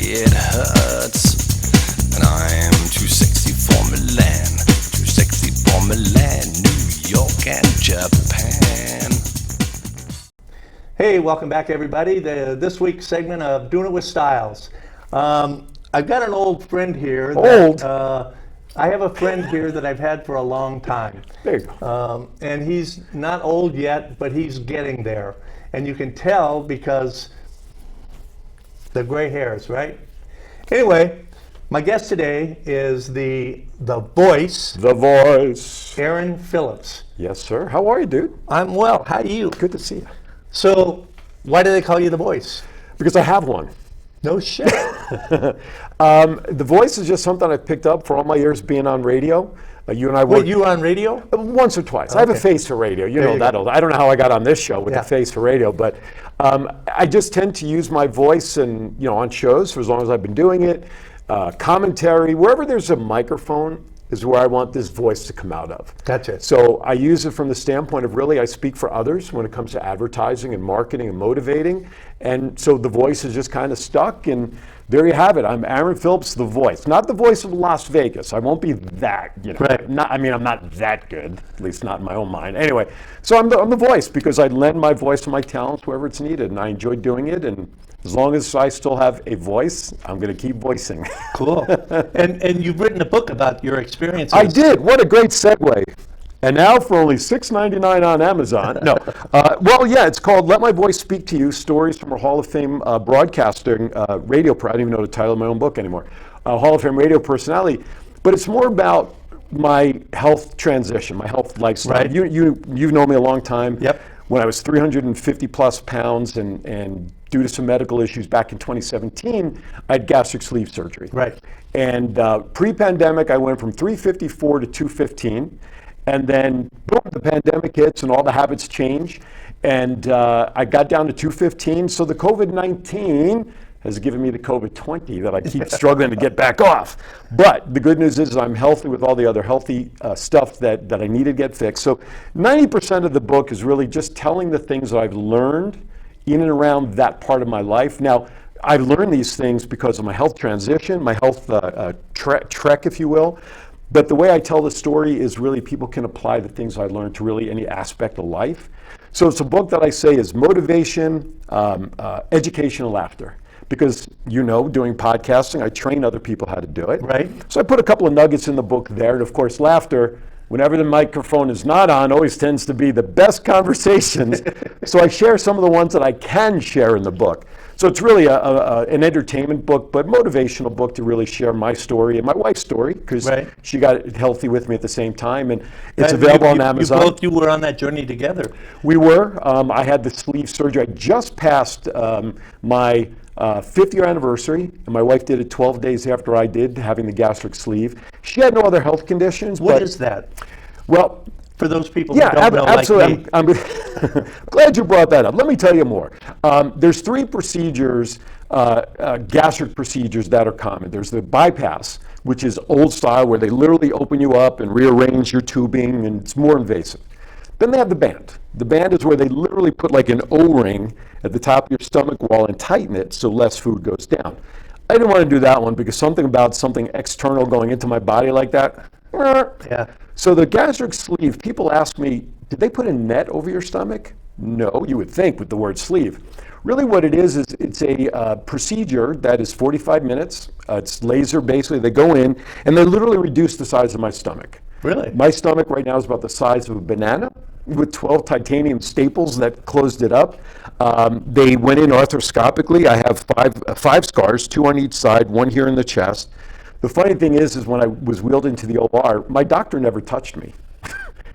it hurts. And I'm too sexy for Milan, too sexy for Milan, New York and Japan. Hey, welcome back everybody. This week's segment of Doing It with Styles. I've got an old friend here. I have a friend here that I've had for a long time. There you go. And he's not old yet, but he's getting there. And you can tell because the gray hairs, right? Anyway, my guest today is the voice. The voice. Aaron Phillips. Yes, sir. How are you, dude? I'm well. How are you? Good to see you. So, why do they call you the voice? Because I have one. No shit. The voice is just something I picked up for all my years being on radio. You and I worked. Wait, you were on radio? Once or twice. Okay. I have a face for radio. You know that. I don't know how I got on this show with a face for radio, but I just tend to use my voice and on shows for as long as I've been doing it. Commentary, wherever there's a microphone is where I want this voice to come out of. Gotcha. So I use it from the standpoint of really I speak for others when it comes to advertising and marketing and motivating. And so the voice is just kind of stuck, and there you have it. I'm Aaron Phillips, the voice. Not the voice of Las Vegas. I won't be that, Right. I'm not that good, at least not in my own mind. Anyway, so I'm the voice because I lend my voice and my talents wherever it's needed, and I enjoy doing it. And as long as I still have a voice, I'm going to keep voicing. Cool. And you've written a book about your experiences. I did. What a great segue. And now for only $6.99 on Amazon. No. It's called Let My Voice Speak to You, Stories from a Hall of Fame broadcasting radio, I don't even know the title of my own book anymore, Hall of Fame radio personality. But it's more about my health transition, my health lifestyle. Right. You've known me a long time. Yep. When I was 350 plus pounds and due to some medical issues back in 2017, I had gastric sleeve surgery. Right. And pre-pandemic, I went from 354 to 215. And then boom, the pandemic hits and all the habits change. And I got down to 215. So the COVID-19 has given me the COVID-20 that I keep struggling to get back off. But the good news is I'm healthy with all the other healthy stuff that I need to get fixed. So 90% of the book is really just telling the things that I've learned in and around that part of my life. Now, I've learned these things because of my health transition, my health trek, if you will. But the way I tell the story is really people can apply the things I learned to really any aspect of life. So it's a book that I say is motivation, education, and laughter. Because doing podcasting, I train other people how to do it. Right. So I put a couple of nuggets in the book there. And of course, laughter, whenever the microphone is not on, always tends to be the best conversations. So I share some of the ones that I can share in the book. So it's really an entertainment book, but motivational book to really share my story and my wife's story, because she got healthy with me at the same time, and it's available on Amazon. You were on that journey together. We were. I had the sleeve surgery. I just passed my 5th year anniversary, and my wife did it 12 days after I did, having the gastric sleeve. She had no other health conditions. What is that? Well, for those people who don't know, absolutely. like me. I'm glad you brought that up. Let me tell you more. There's 3 procedures, gastric procedures that are common. There's the bypass, which is old style, where they literally open you up and rearrange your tubing, and it's more invasive. Then they have the band. The band is where they literally put like an O-ring at the top of your stomach wall and tighten it so less food goes down. I didn't want to do that one because something about something external going into my body like that. Yeah. So the gastric sleeve, people ask me, did they put a net over your stomach? No, you would think with the word sleeve. Really what it is it's a procedure that is 45 minutes. It's laser, basically. They go in and they literally reduce the size of my stomach. Really? My stomach right now is about the size of a banana with 12 titanium staples that closed it up. They went in arthroscopically. I have five scars, 2 on each side, 1 here in the chest. The funny thing is when I was wheeled into the OR, my doctor never touched me.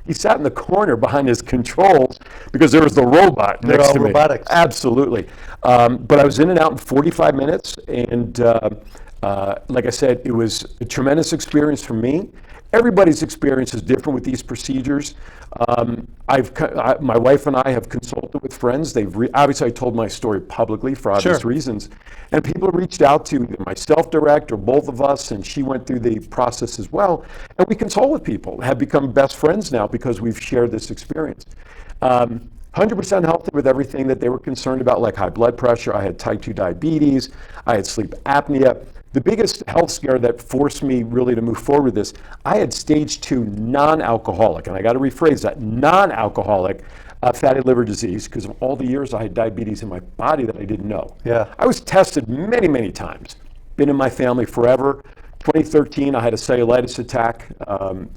He sat in the corner behind his controls because there was the robot next to me. Robotics. Absolutely. But I was in and out in 45 minutes, and like I said, it was a tremendous experience for me. Everybody's experience is different with these procedures. My wife and I have consulted with friends. Obviously, I told my story publicly for obvious reasons. And people have reached out to either myself direct or both of us, and she went through the process as well. And we consult with people, have become best friends now because we've shared this experience. 100% healthy with everything that they were concerned about, like high blood pressure. I had type 2 diabetes. I had sleep apnea. The biggest health scare that forced me really to move forward with this, I had stage 2 non-alcoholic, and I got to rephrase that, non-alcoholic fatty liver disease, because of all the years I had diabetes in my body that I didn't know. Yeah. I was tested many, many times. Been in my family forever. 2013, I had a cellulitis attack,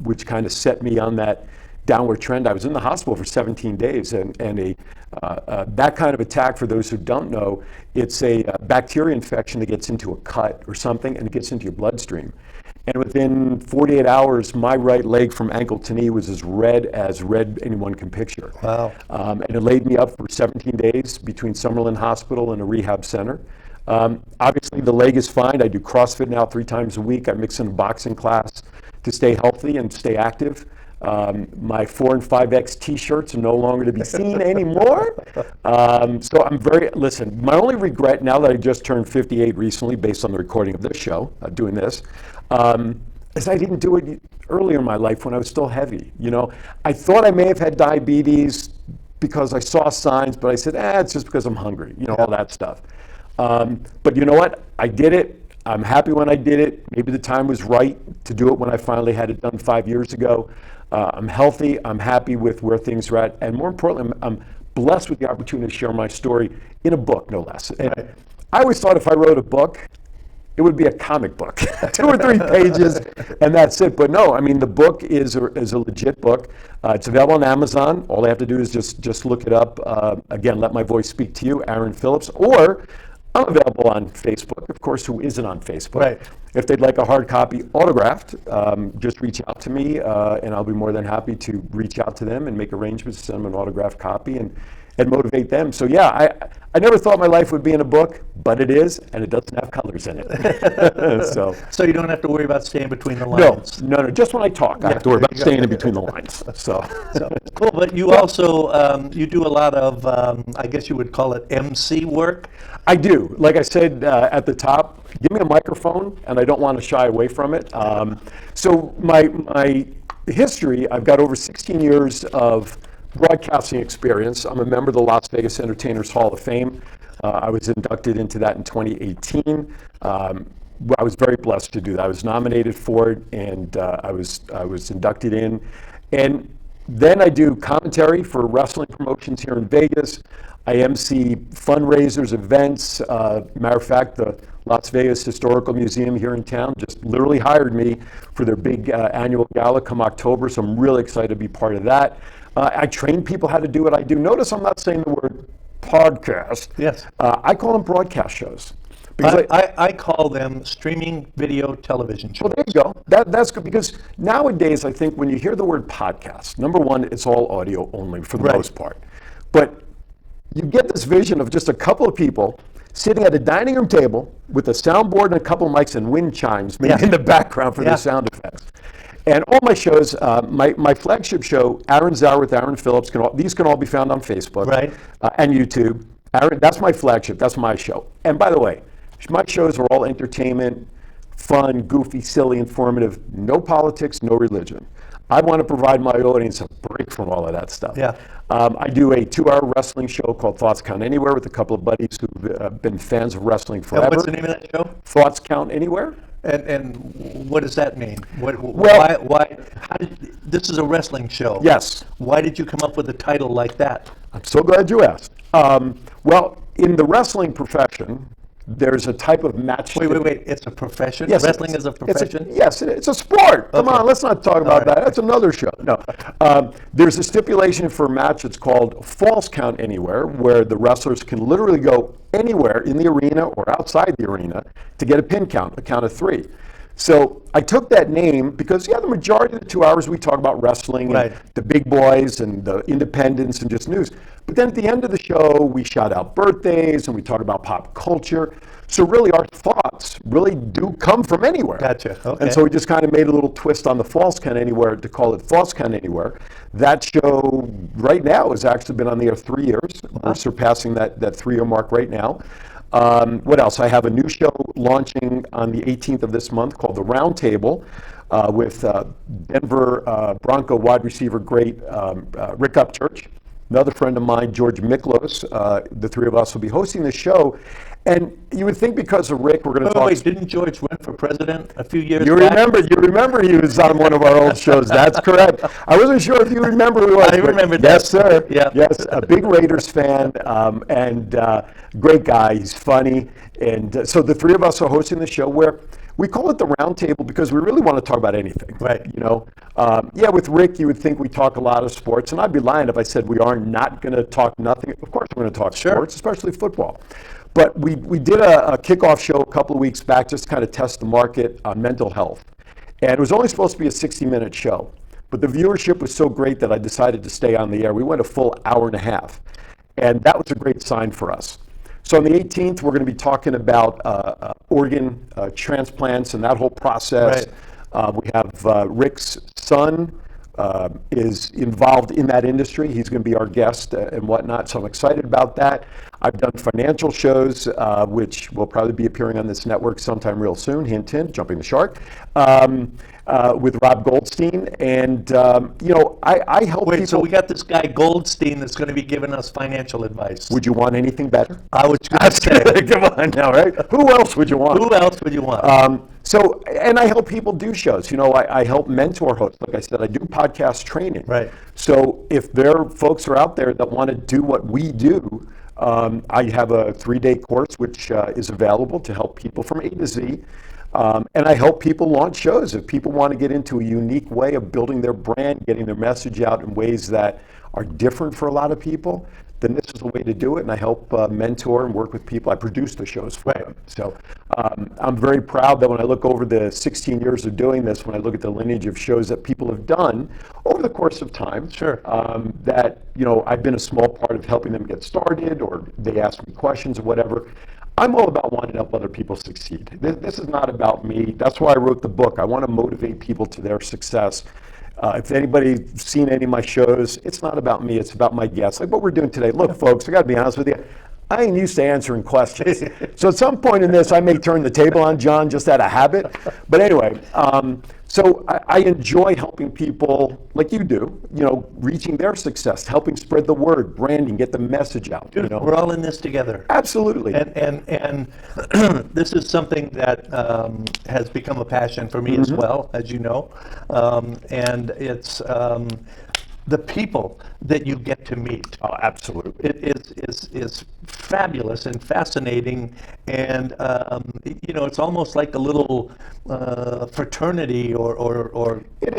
which kind of set me on that downward trend. I was in the hospital for 17 days, and that kind of attack, for those who don't know, it's a bacteria infection that gets into a cut or something, and it gets into your bloodstream. And within 48 hours, my right leg from ankle to knee was as red anyone can picture. Wow. And it laid me up for 17 days between Summerlin Hospital and a rehab center. Obviously, the leg is fine. I do CrossFit now 3 times a week. I mix in a boxing class to stay healthy and stay active. My 4 and 5X t-shirts are no longer to be seen anymore. So I'm listen, my only regret now that I just turned 58 recently, based on the recording of this show, doing this, is I didn't do it earlier in my life when I was still heavy. You know, I thought I may have had diabetes because I saw signs, but I said, it's just because I'm hungry, you know, all that stuff. But you know what? I did it. I'm happy when I did it. Maybe the time was right to do it when I finally had it done 5 years ago. I'm healthy. I'm happy with where things are at. And more importantly, I'm blessed with the opportunity to share my story in a book, no less. And I always thought if I wrote a book, it would be a comic book, 2 or 3 pages, and that's it. But no, I mean, the book is a legit book. It's available on Amazon. All I have to do is just look it up. Again, Let My Voice Speak to You, Aaron Phillips, or I'm available on Facebook. Of course, who isn't on Facebook? Right. If they'd like a hard copy autographed, just reach out to me, and I'll be more than happy to reach out to them and make arrangements to send them an autographed copy and motivate them. So yeah, I never thought my life would be in a book, but it is, and it doesn't have colors in it. So you don't have to worry about staying between the lines. No, just when I talk, I have to worry about staying in between the lines. So Cool, but you also, you do a lot of, I guess you would call it MC work? I do. Like I said at the top, give me a microphone, and I don't want to shy away from it. So my history, I've got over 16 years of broadcasting experience. I'm a member of the Las Vegas Entertainers Hall of Fame. I was inducted into that in 2018. I was very blessed to do that. I was nominated for it, and I was inducted in. And then I do commentary for wrestling promotions here in Vegas. I MC fundraisers, events. Matter of fact, the Las Vegas Historical Museum here in town just literally hired me for their big annual gala come October, so I'm really excited to be part of that. I train people how to do what I do. Notice I'm not saying the word podcast. Yes. I call them broadcast shows. Because I call them streaming video television shows. Well, there you go. That's good, because nowadays I think when you hear the word podcast, number one, it's all audio only for the most part. But you get this vision of just a couple of people sitting at a dining room table with a soundboard and a couple of mics and wind chimes maybe in the background for their sound effects. And all my shows, my flagship show, Aaron's Hour with Aaron Phillips, these can all be found on Facebook and YouTube. Aaron, that's my flagship. That's my show. And by the way, my shows are all entertainment, fun, goofy, silly, informative, no politics, no religion. I want to provide my audience a break from all of that stuff. Yeah. I do a 2-hour wrestling show called Thoughts Count Anywhere with a couple of buddies who've been fans of wrestling forever. And what's the name of that show? Thoughts Count Anywhere. And what does that mean? Why this is a wrestling show. Yes. Why did you come up with a title like that? I'm so glad you asked. Well, in the wrestling profession, there's a type of match. Wait. It's a profession? Yes, Wrestling is a profession? It's a sport. Come on, let's not talk about that. That's another show. No. There's a stipulation for a match. It's called Falls Count Anywhere, where the wrestlers can literally go anywhere in the arena or outside the arena to get a pin count, a count of 3. So I took that name because, the majority of the 2 hours we talk about wrestling and the big boys and the independents and just news. But then at the end of the show, we shout out birthdays and we talk about pop culture. So really our thoughts really do come from anywhere. Gotcha. Okay. And so we just kind of made a little twist on the Falls Count Anywhere to call it Thoughts Count Anywhere. That show right now has actually been on the air 3 years. We're surpassing that 3-year mark right now. What else? I have a new show launching on the 18th of this month called The Round Table with Denver Bronco wide receiver great Rick Upchurch. another friend of mine, George Miklos. The three of us will be hosting the show. And you would think because of Rick, we're going to talk. Wait, didn't George run for president a few years You back? you remember he was on one of our old shows. That's correct. I wasn't sure if you remember who it was. I remember that. Yes, sir. Yeah. Yes, a big Raiders fan, and great guy. He's funny. And so the three of us are hosting the show where we call it the round table because we really want to talk about anything. Right. You know, yeah, with Rick, you would think we talk a lot of sports, and I'd be lying if I said we are not going to talk nothing. Of course we're going to talk sports, especially football. But we did a kickoff show a couple of weeks back just to kind of test the market on mental health. And it was only supposed to be a 60-minute show. But the viewership was so great that I decided to stay on the air. We went a full hour and a half. And that was a great sign for us. So on the 18th, we're going to be talking about organ transplants and that whole process. Right. We have Rick's son is involved in that industry. He's going to be our guest and whatnot, so I'm excited about that. I've done financial shows, which will probably be appearing on this network sometime real soon, hint, hint, jumping the shark, with Rob Goldstein. And, you know, I help people. So we got this guy Goldstein that's going to be giving us financial advice. Would you want anything better? I was going to say. Come on now, right? Who else would you want? Who else would you want? So, and I help people do shows. You know, I help mentor hosts. Like I said, I do podcast training. Right. So if there folks are out there that want to do what we do, I have a 3-day course which is available to help people from A to Z. And I help people launch shows. If people want to get into a unique way of building their brand, getting their message out in ways that are different for a lot of people, then this is the way to do it. And I help mentor and work with people. I produce the shows for them. So I'm very proud that when I look over the 16 years of doing this, when I look at the lineage of shows that people have done over the course of time, that, you know, I've been a small part of helping them get started, or they ask me questions or whatever. I'm all about wanting to help other people succeed. This is not about me. That's why I wrote the book. I want to motivate people to their success. If anybody's seen any of my shows, it's not about me, it's about my guests. Like what we're doing today. Look, folks, I got to be honest with you. I ain't used to answering questions. So at some point in this, I may turn the table on John just out of habit. But anyway, so I enjoy helping people like you do, you know, reaching their success, helping spread the word, branding, get the message out. Dude, you know? we're all in this together. Absolutely. And this is something that has become a passion for me as well, as you know. And it's the people that you get to meet. Oh, absolutely. It is fabulous and fascinating, and you know, it's almost like a little fraternity or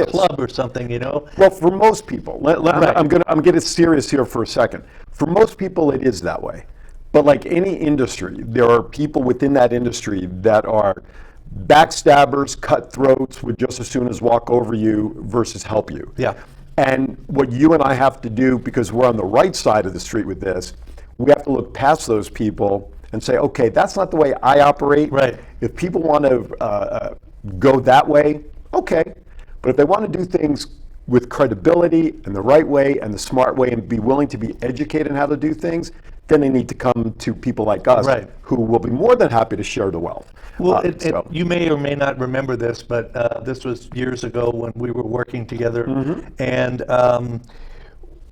club or something, you know. Well, for most people, I'm getting serious here for a second. For most people, it is that way. But like any industry, there are people within that industry that are backstabbers, cutthroats, would just as soon as walk over you versus help you. Yeah. And what you and I have to do, because we're on the right side of the street with this, we have to look past those people and say, okay, that's not the way I operate. Right. If people want to go that way, okay. But if they want to do things with credibility and the right way and the smart way and be willing to be educated on how to do things, then they need to come to people like us, who will be more than happy to share the wealth. Well, you may or may not remember this, but this was years ago when we were working together, and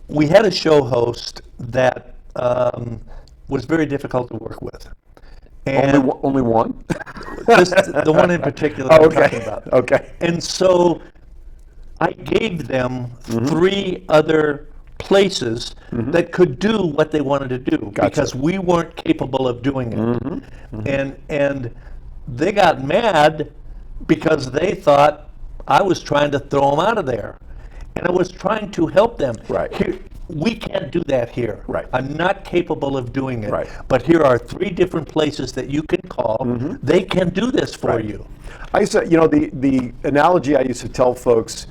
we had a show host that was very difficult to work with. And only one? the one in particular I'm talking about. Okay. And so I gave them 3 other places that could do what they wanted to do, because we weren't capable of doing it. And they got mad because they thought I was trying to throw them out of there, and I was trying to help them. Right. Here, we can't do that here. Right. I'm not capable of doing it. Right. But here are 3 different places that you can call. They can do this for you. I used to, you know, the analogy I used to tell folks,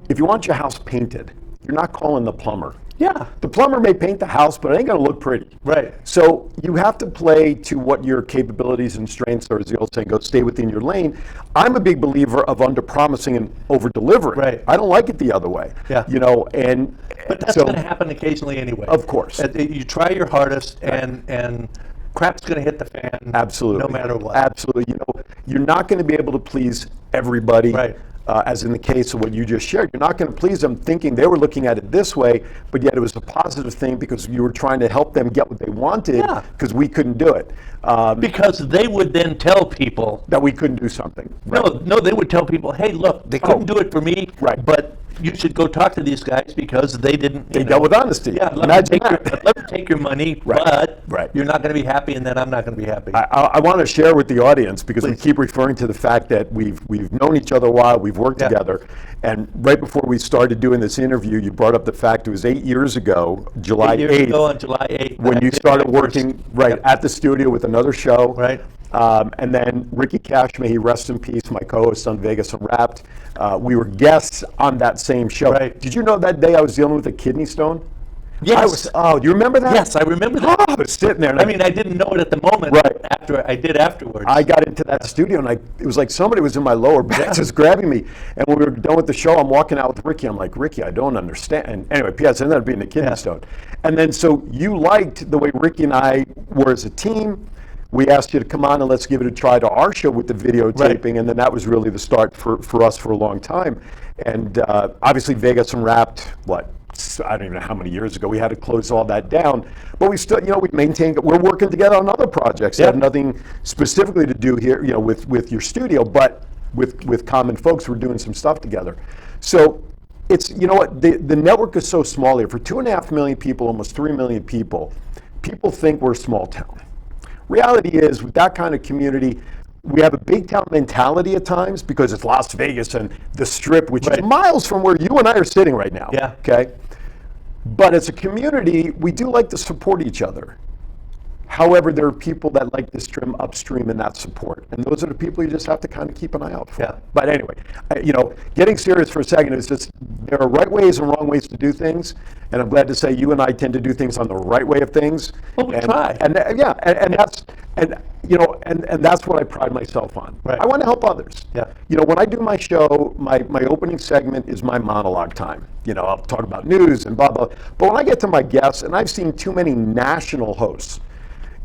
if you want your house painted, you're not calling the plumber. Yeah. The plumber may paint the house, but it ain't going to look pretty. Right. So you have to play to what your capabilities and strengths are, as the old saying goes, stay within your lane. I'm a big believer of under-promising and over-delivering. Right. I don't like it the other way. Yeah. You know, and But that's so, going to happen occasionally anyway. Of course. You try your hardest, and crap's going to hit the fan. Absolutely. No matter what. Absolutely. You know, you're not going to be able to please everybody. Right. as in the case of what you just shared. You're not going to please them thinking they were looking at it this way, but yet it was a positive thing because you were trying to help them get what they wanted because we couldn't do it. Because they would then tell people that we couldn't do something. No, they would tell people, hey, look, they couldn't do it for me, but you should go talk to these guys because they didn't. They dealt with honesty. Yeah, let them take your money, but you're not going to be happy, and then I'm not going to be happy. I want to share with the audience because we keep referring to the fact that we've known each other a while, we've worked together, and right before we started doing this interview, you brought up the fact it was 8 years ago, July 8th. 8 years ago on July 8th. When you started working at the studio with another show. Right. And then Ricky Cash, may he rest in peace, my co-host on Vegas Unwrapped. We were guests on that same show. Right. Did you know that day I was dealing with a kidney stone? Yes. Do you remember that? Yes, I remember that. I was sitting there. I mean, I didn't know it at the moment. I did afterwards. I got into that studio, and it was like somebody was in my lower back just grabbing me. And when we were done with the show, I'm walking out with Ricky. I'm like, Ricky, I don't understand. And anyway, P.S. ended up being a kidney stone. And then so you liked the way Ricky and I were as a team. We asked you to come on and let's give it a try to our show with the videotaping, and then that was really the start for us for a long time. And obviously Vegas Unwrapped, I don't even know how many years ago, we had to close all that down. But we still, we maintain, we're working together on other projects that have nothing specifically to do here, with your studio, but with common folks, we're doing some stuff together. So it's, the network is so small here. For 2.5 million people, almost 3 million people think we're a small town. Reality is, with that kind of community, we have a big town mentality at times because it's Las Vegas and the Strip, which is miles from where you and I are sitting right now. Yeah. Okay. But as a community, we do like to support each other. However, there are people that like to trim upstream in that support, and those are the people you just have to kind of keep an eye out for. Yeah. But anyway, getting serious for a second, is just there are right ways and wrong ways to do things, and I'm glad to say you and I tend to do things on the right way of things. Well, we try. And that's what I pride myself on. Right. I want to help others. Yeah. When I do my show, my opening segment is my monologue time. I'll talk about news and blah blah. But when I get to my guests, and I've seen too many national hosts,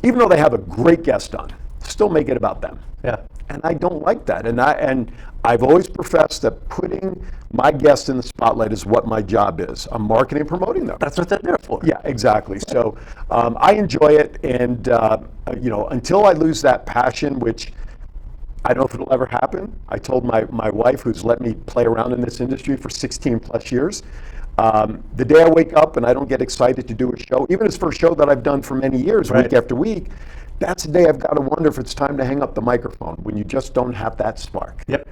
even though they have a great guest on, still make it about them. Yeah. And I don't like that. And I've always professed that putting my guests in the spotlight is what my job is. I'm marketing and promoting them. That's what they're there for. Yeah, exactly. So I enjoy it, and until I lose that passion, which I don't know if it'll ever happen. I told my wife, who's let me play around in this industry for 16 plus years, the day I wake up and I don't get excited to do a show, even as for a show that I've done for many years, week after week, that's the day I've got to wonder if it's time to hang up the microphone, when you just don't have that spark. Yep.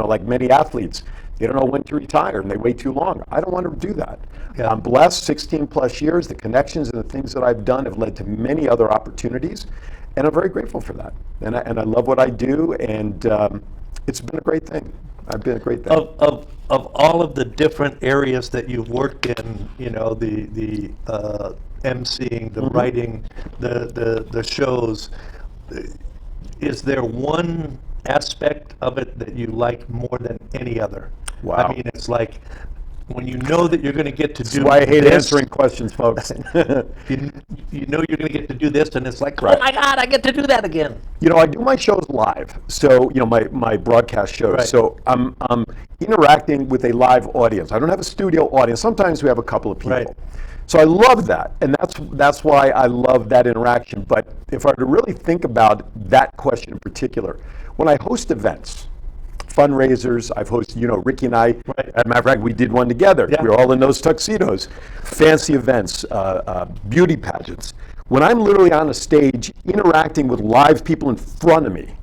Like many athletes, they don't know when to retire and they wait too long. I don't want to do that. Yeah. I'm blessed, 16 plus years, the connections and the things that I've done have led to many other opportunities, and I'm very grateful for that. And I love what I do, and it's been a great thing. I've been a great thing. Of all of the different areas that you've worked in, the emceeing, the writing, the shows, is there one aspect of it that you like more than any other? Wow. I mean, it's like when you know that you're going to get to do That's why I hate this, answering questions, folks. you know you're going to get to do this, and it's like, oh my God, I get to do that again. I do my shows live, so my broadcast shows. Right. So I'm interacting with a live audience. I don't have a studio audience. Sometimes we have a couple of people. Right. So I love that, and that's why I love that interaction. But if I were to really think about that question in particular, when I host events, fundraisers, I've hosted, Ricky and I, as a matter of fact, we did one together. Yeah. We were all in those tuxedos, fancy events, beauty pageants. When I'm literally on a stage interacting with live people in front of me,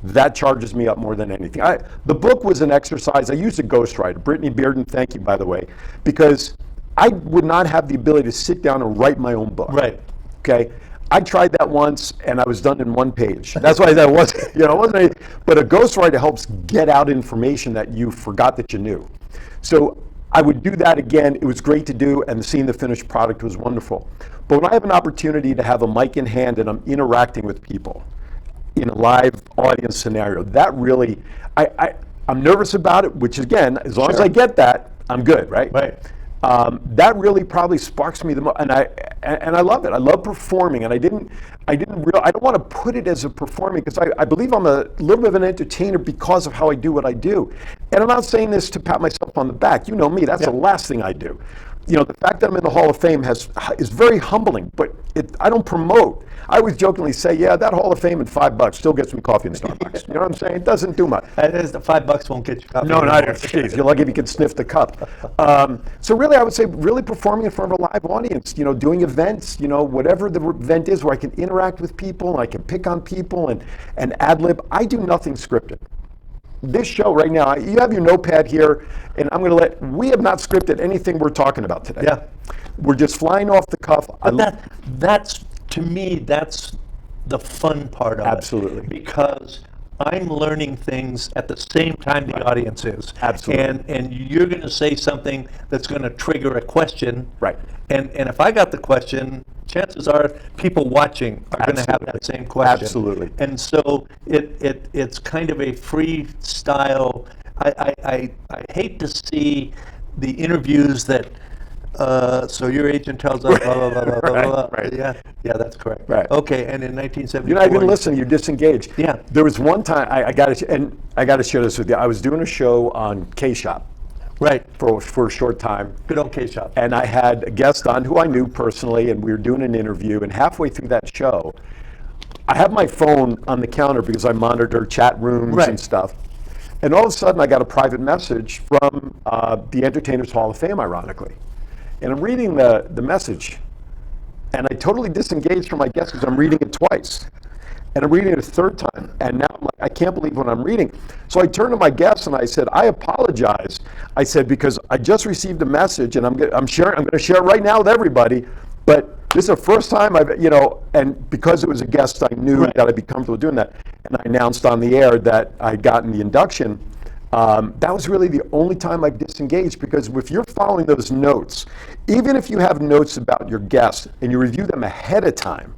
that charges me up more than anything. The book was an exercise. I used a ghostwriter, Brittany Bearden, thank you, by the way, because I would not have the ability to sit down and write my own book. Right. Okay. I tried that once, and I was done in one page. That's why that wasn't, it wasn't anything. But a ghostwriter helps get out information that you forgot that you knew. So I would do that again. It was great to do, and seeing the finished product was wonderful. But when I have an opportunity to have a mic in hand and I'm interacting with people in a live audience scenario, that really, I'm nervous about it, which again, as long as I get that, I'm good, right? Right. That really probably sparks me the most, and I love it. I love performing, and I don't want to put it as a performing, because I believe I'm a little bit of an entertainer because of how I do what I do. And I'm not saying this to pat myself on the back. You know me, that's the last thing I do. You know, the fact that I'm in the Hall of Fame is very humbling, but I don't promote. I always jokingly say, yeah, that Hall of Fame and $5 still gets me coffee in Starbucks. You know what I'm saying? It doesn't do much. That is, the $5 won't get you coffee. No, not geez, you're lucky if you can sniff the cup. So really, I would say really performing in front of a live audience, you know, doing events, you know, whatever the event is where I can interact with people, and I can pick on people and ad-lib. I do nothing scripted. This show right now, you have your notepad here, and I'm going to we have not scripted anything we're talking about today. Yeah. We're just flying off the cuff. But that's, to me, that's the fun part of it. Absolutely. Because I'm learning things at the same time the audience is. Absolutely. And you're going to say something that's going to trigger a question. Right. And if I got the question, chances are people watching are going to have that same question. Absolutely. And so it's kind of a freestyle. I hate to see the interviews that, so your agent tells us blah, blah, blah, blah, blah, blah. Right. Yeah, that's correct. Right. Okay, and in 1974. You're not even listening, you're disengaged. Yeah. There was one time, I got to share this with you. I was doing a show on K-Shop. Right. For a short time. Good old K-Shop. And I had a guest on who I knew personally, and we were doing an interview, and halfway through that show, I have my phone on the counter because I monitor chat rooms and stuff. And all of a sudden, I got a private message from the Entertainers Hall of Fame, ironically. And I'm reading the message, and I totally disengaged from my guest because I'm reading it twice. And I'm reading it a third time, and now I'm like, I can't believe what I'm reading. So I turned to my guest and I said, I apologize. I said, because I just received a message, and I'm going to share it right now with everybody, but this is the first time I've, you know, and because it was a guest, I knew that I'd be comfortable doing that. And I announced on the air that I'd gotten the induction. That was really the only time I've disengaged, because if you're following those notes, even if you have notes about your guests and you review them ahead of time,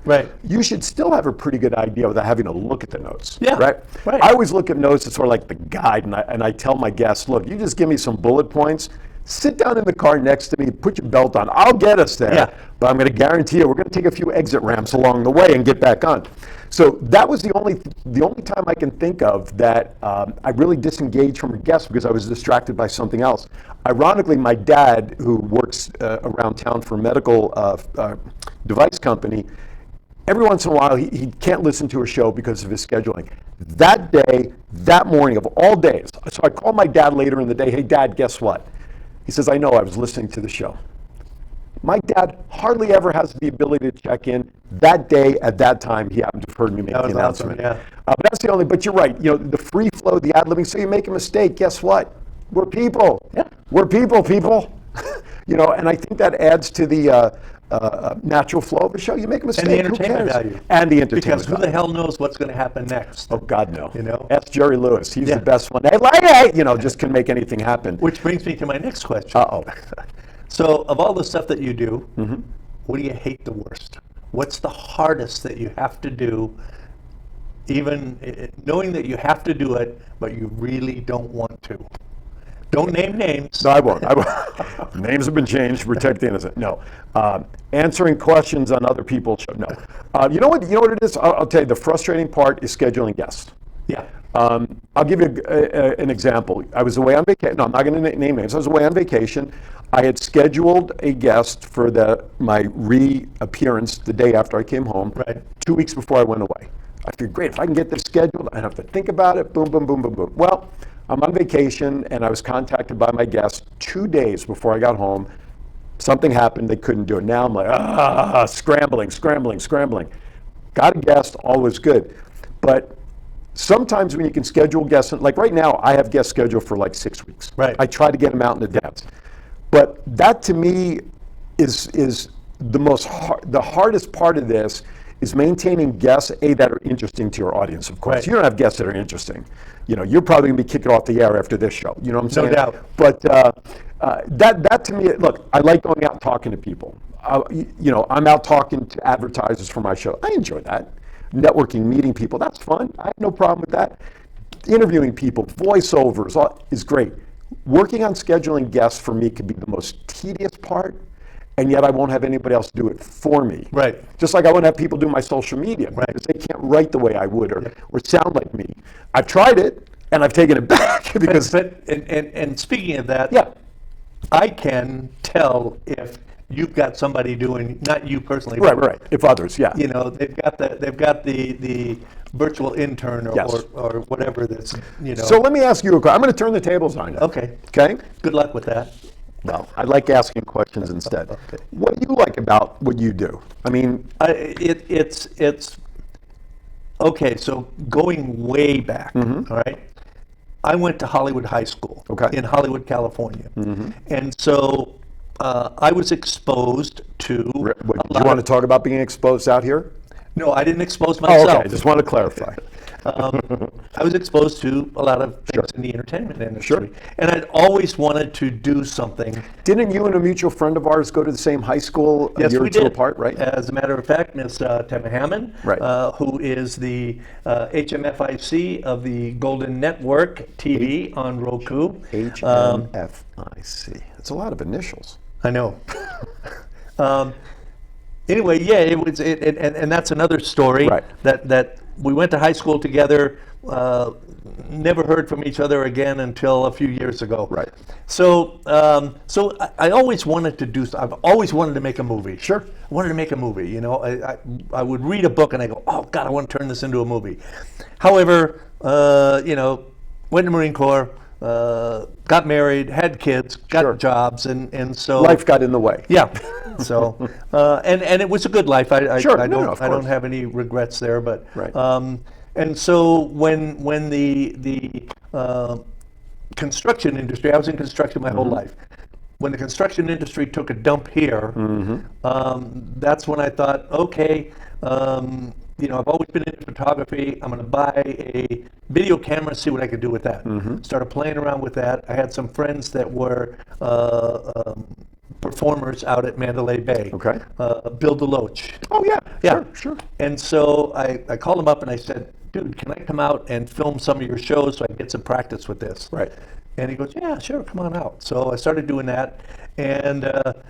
you should still have a pretty good idea without having to look at the notes. Right? I always look at notes as sort of like the guide, and I tell my guests, look, you just give me some bullet points, sit down in the car next to me, put your belt on, I'll get us there, but I'm going to guarantee you we're going to take a few exit ramps along the way and get back on. So that was the only time I can think of that I really disengaged from a guest because I was distracted by something else. Ironically, my dad, who works around town for a medical device company, every once in a while he can't listen to a show because of his scheduling. That day, that morning of all days, so I called my dad later in the day, hey Dad, guess what? He says, I know, I was listening to the show. My dad hardly ever has the ability to check in. That day, at that time, he happened to have heard me make the announcement. Awesome, but that's the only, but you're right, you know, the free flow, the ad-libbing, so you make a mistake, guess what? We're people. We're people. You know, and I think that adds to the natural flow of the show. You make a mistake, and the entertainment value. And the entertainment Because who the hell knows what's going to happen next? Oh, God, no. You know? That's Jerry Lewis. He's the best one. Hey, you know, just can make anything happen. Which brings me to my next question. Uh-oh. So, of all the stuff that you do, what do you hate the worst? What's the hardest that you have to do, even knowing that you have to do it, but you really don't want to? Don't name names. No, I won't. Names have been changed to protect the innocent. No. Answering questions on other people's show. No. You know what it is? I'll tell you, the frustrating part is scheduling guests. Yeah. I'll give you an example. I was away on vacation. No, I'm not going to name names. I was away on vacation. I had scheduled a guest for my reappearance the day after I came home, 2 weeks before I went away. I figured, great, if I can get this scheduled, I don't have to think about it, boom, boom, boom, boom, boom. Well, I'm on vacation, and I was contacted by my guest 2 days before I got home. Something happened, they couldn't do it. Now I'm like, scrambling. Got a guest, all was good. But sometimes when you can schedule guests, like right now, I have guests scheduled for like 6 weeks. I try to get them out in advance. But that to me is the hardest part of this is maintaining guests, that are interesting to your audience, of course. You don't have guests that are interesting. You know, you're probably going to be kicking off the air after this show. You know what I'm saying? No doubt. But that to me, look, I like going out and talking to people. You know, I'm out talking to advertisers for my show. I enjoy that. Networking, meeting people, that's fun. I have no problem with that. Interviewing people, voiceovers, is great. working on scheduling guests for me could be the most tedious part, and yet I won't have anybody else do it for me. Right. Just like I won't have people do my social media because they can't write the way I would or sound like me. I've tried it, and I've taken it back because. And speaking of that, Yeah. I can tell if you've got somebody doing, not you personally, Right, but, right. If others, yeah. you know, they've got the virtual intern or, Yes. or whatever that's, you know. So let me ask you a question. I'm going to turn the tables on you. Okay. Okay? Good luck with that. Well, I like asking questions instead. Okay. What do you like about what you do? I mean, It's okay. So going way back, all right. I went to Hollywood High School in Hollywood, California, and so I was exposed to. do you want to talk about being exposed out here? No, I didn't expose Oh, myself. okay. Just want to clarify. I was exposed to a lot of things in the entertainment industry, Sure. and I'd always wanted to do something. Didn't you and a mutual friend of ours go to the same high school a Yes, year we or two did. apart, right? As a matter of fact, Miss Tema Hammond, Right. who is the HMFIC of the Golden Network TV on Roku. HMFIC. That's a lot of initials. I know. Anyway, yeah, it was, and that's another story. Right. That we went to high school together. Never heard from each other again until a few years ago. Right. So, I always wanted to do. I've always wanted to make a movie. Sure. I wanted to make a movie. You know, I would read a book and I go, oh God, I want to turn this into a movie. However, you know, went to Marine Corps. Got married, had kids, got Sure. jobs, and so Life got in the way. yeah. So and it was a good life. I Sure. I No, don't of I don't course. have any regrets there. But Right. and so when the construction industry, I was in construction my whole life. When the construction industry took a dump here, that's when I thought, okay. You know, I've always been into photography. I'm going to buy a video camera and see what I could do with that. Started playing around with that. I had some friends that were performers out at Mandalay Bay. Okay. Bill DeLoach. Oh, yeah. Yeah. Sure. And so I called him up and I said, dude, can I come out and film some of your shows so I can get some practice with this? Right. And he goes, yeah, sure, come on out. So I started doing that, and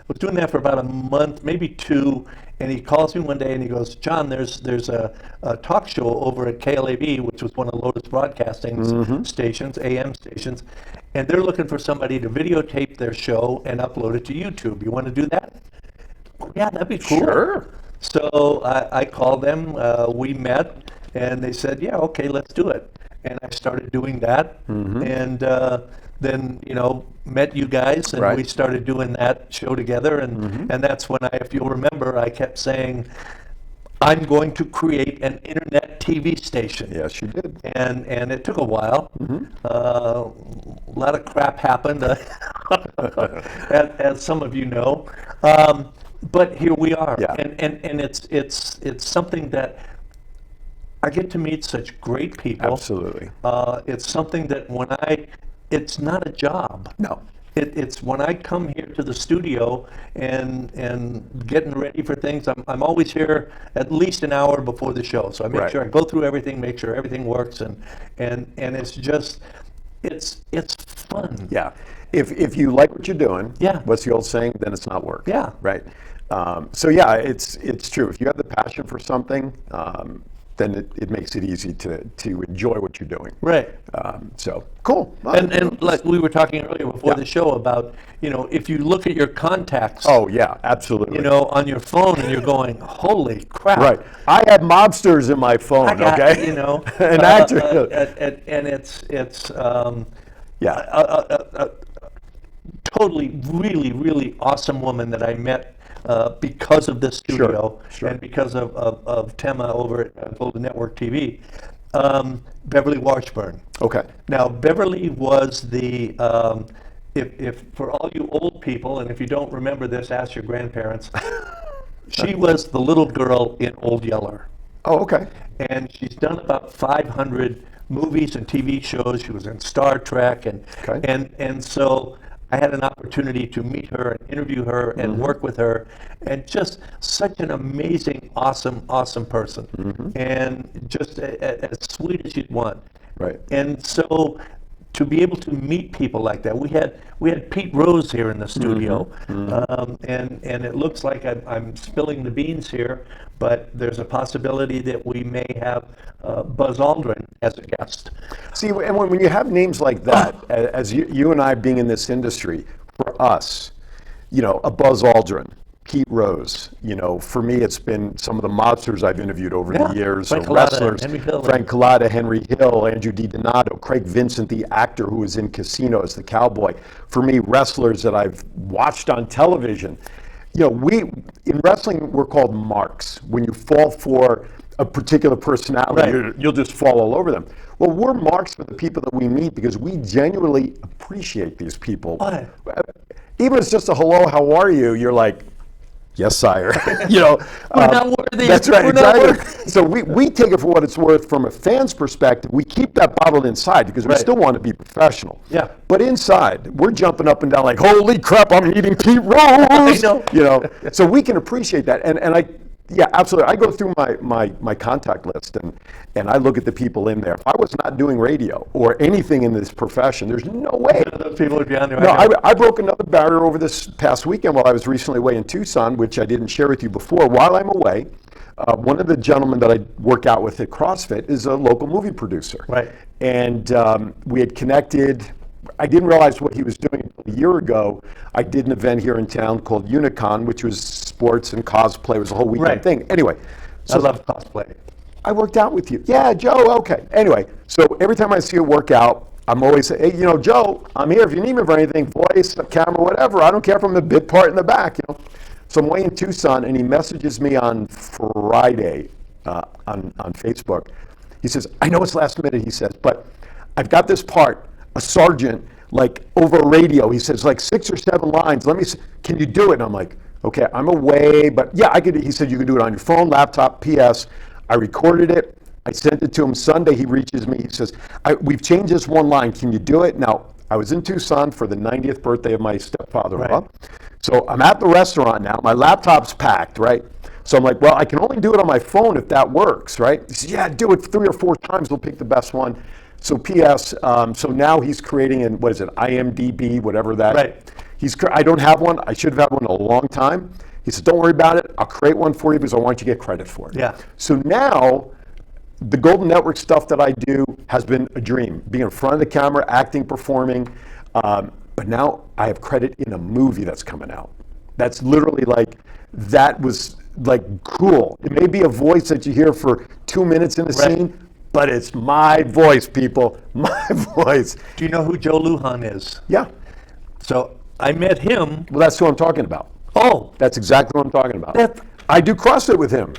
was doing that for about a month, maybe two. And he calls me one day and he goes, John, there's a talk show over at KLAB, which was one of Lotus Broadcasting stations, AM stations, and they're looking for somebody to videotape their show and upload it to YouTube. You want to do that? Yeah, that'd be cool. Sure. So I called them, we met, and they said, yeah, okay, let's do it. And I started doing that, and then, you know, met you guys, and Right. we started doing that show together, and that's when if you'll remember, I kept saying, I'm going to create an internet TV station. Yes, you did. And it took a while. A lot of crap happened, as some of you know. But here we are, Yeah. and it's something that I get to meet such great people. Absolutely. It's something that it's not a job. No. It's when I come here to the studio and getting ready for things. I'm always here at least an hour before the show, so I make Right. sure I go through everything, make sure everything works, and it's just it's fun. Yeah. If you like what you're doing, Yeah. what's the old saying? Then it's not work. Yeah. Right. So yeah, it's true. If you have the passion for something, then it makes it easy to enjoy what you're doing. Right. So cool. Well, And like we were talking earlier before Yeah. the show about, you know, if you look at your contacts, oh yeah, absolutely. you know, on your phone, and you're going, holy crap. Right. I have mobsters in my phone. I got, okay. you know, An actor. and it's Yeah. a totally really awesome woman that I met because of this studio Sure. and because of Tema over at Golden Network TV, Beverly Washburn. Okay. Now Beverly was the if for all you old people, and if you don't remember this, ask your grandparents. She was the little girl in Old Yeller. Oh, okay. And she's done about 500 movies and TV shows. She was in Star Trek, and Okay. and so I had an opportunity to meet her and interview her and work with her, and just such an amazing, awesome person, and just as sweet as you'd want. Right. And so to be able to meet people like that. We had Pete Rose here in the studio, and it looks like I'm spilling the beans here, but there's a possibility that we may have Buzz Aldrin as a guest. See, and when you have names like that, as you and I being in this industry, for us, you know, a Buzz Aldrin, Pete Rose, you know, for me it's been some of the monsters I've interviewed over the years, Frank or Collada, wrestlers, Henry Hill. Frank Collada, Henry Hill, Andrew DiDonato, Craig Vincent, the actor who was in Casino as the cowboy. For me, wrestlers that I've watched on television. You know, in wrestling, we're called marks. When you fall for a particular personality, you'll just fall all over them. Well, we're marks for the people that we meet because we genuinely appreciate these people. Even if it's just a hello, how are you? You're like, yes, sire. You know, we're not worthy. That's right, We're exactly. So we take it for what it's worth from a fan's perspective. We keep that bottled inside because we still want to be professional. Yeah. But inside, we're jumping up and down like, holy crap, I'm eating Pete Rose. I know. You know, so we can appreciate that. And yeah, absolutely. I go through my contact list and I look at the people in there. If I was not doing radio or anything in this profession, there's no way. Those people would be on there. No, I broke another barrier over this past weekend while I was recently away in Tucson, which I didn't share with you before. While I'm away, one of the gentlemen that I work out with at CrossFit is a local movie producer. Right. And we had connected. I didn't realize what he was doing until a year ago. I did an event here in town called Unicon, which was sports and cosplay. It was a whole weekend thing. Anyway. I love cosplay. I worked out with you. Yeah, Joe, okay. Anyway, so every time I see a workout, I'm always saying, hey, you know, Joe, I'm here if you need me for anything, voice, camera, whatever. I don't care if I'm the bit part in the back, you know. So I'm away in Tucson, and he messages me on Friday on Facebook. He says, I know it's last minute, he says, but I've got this part, a sergeant, like over radio. He says, like 6 or 7 lines. Let me see, can you do it? And I'm like, okay, I'm away, but yeah, I could. He said, you can do it on your phone, laptop, PS. I recorded it. I sent it to him Sunday. He reaches me. He says, we've changed this one line. Can you do it? Now, I was in Tucson for the 90th birthday of my stepfather-in-law. So I'm at the restaurant now. My laptop's packed, right? So I'm like, well, I can only do it on my phone if that works, right? He says, yeah, do it 3 or 4 times. We'll pick the best one. So PS, so now he's creating in, what is it, IMDb, whatever that. Right. I don't have one. I should have had one a long time. He said, don't worry about it. I'll create one for you because I want you to get credit for it. Yeah. So now, the Golden Network stuff that I do has been a dream. Being in front of the camera, acting, performing. But now I have credit in a movie that's coming out. That's literally like, that was like cool. It may be a voice that you hear for 2 minutes in a scene, but it's my voice, people. My voice. Do you know who Joe Lujan is? Yeah. So I met him. Well, that's who I'm talking about. Oh. That's exactly what I'm talking about. I do CrossFit with him.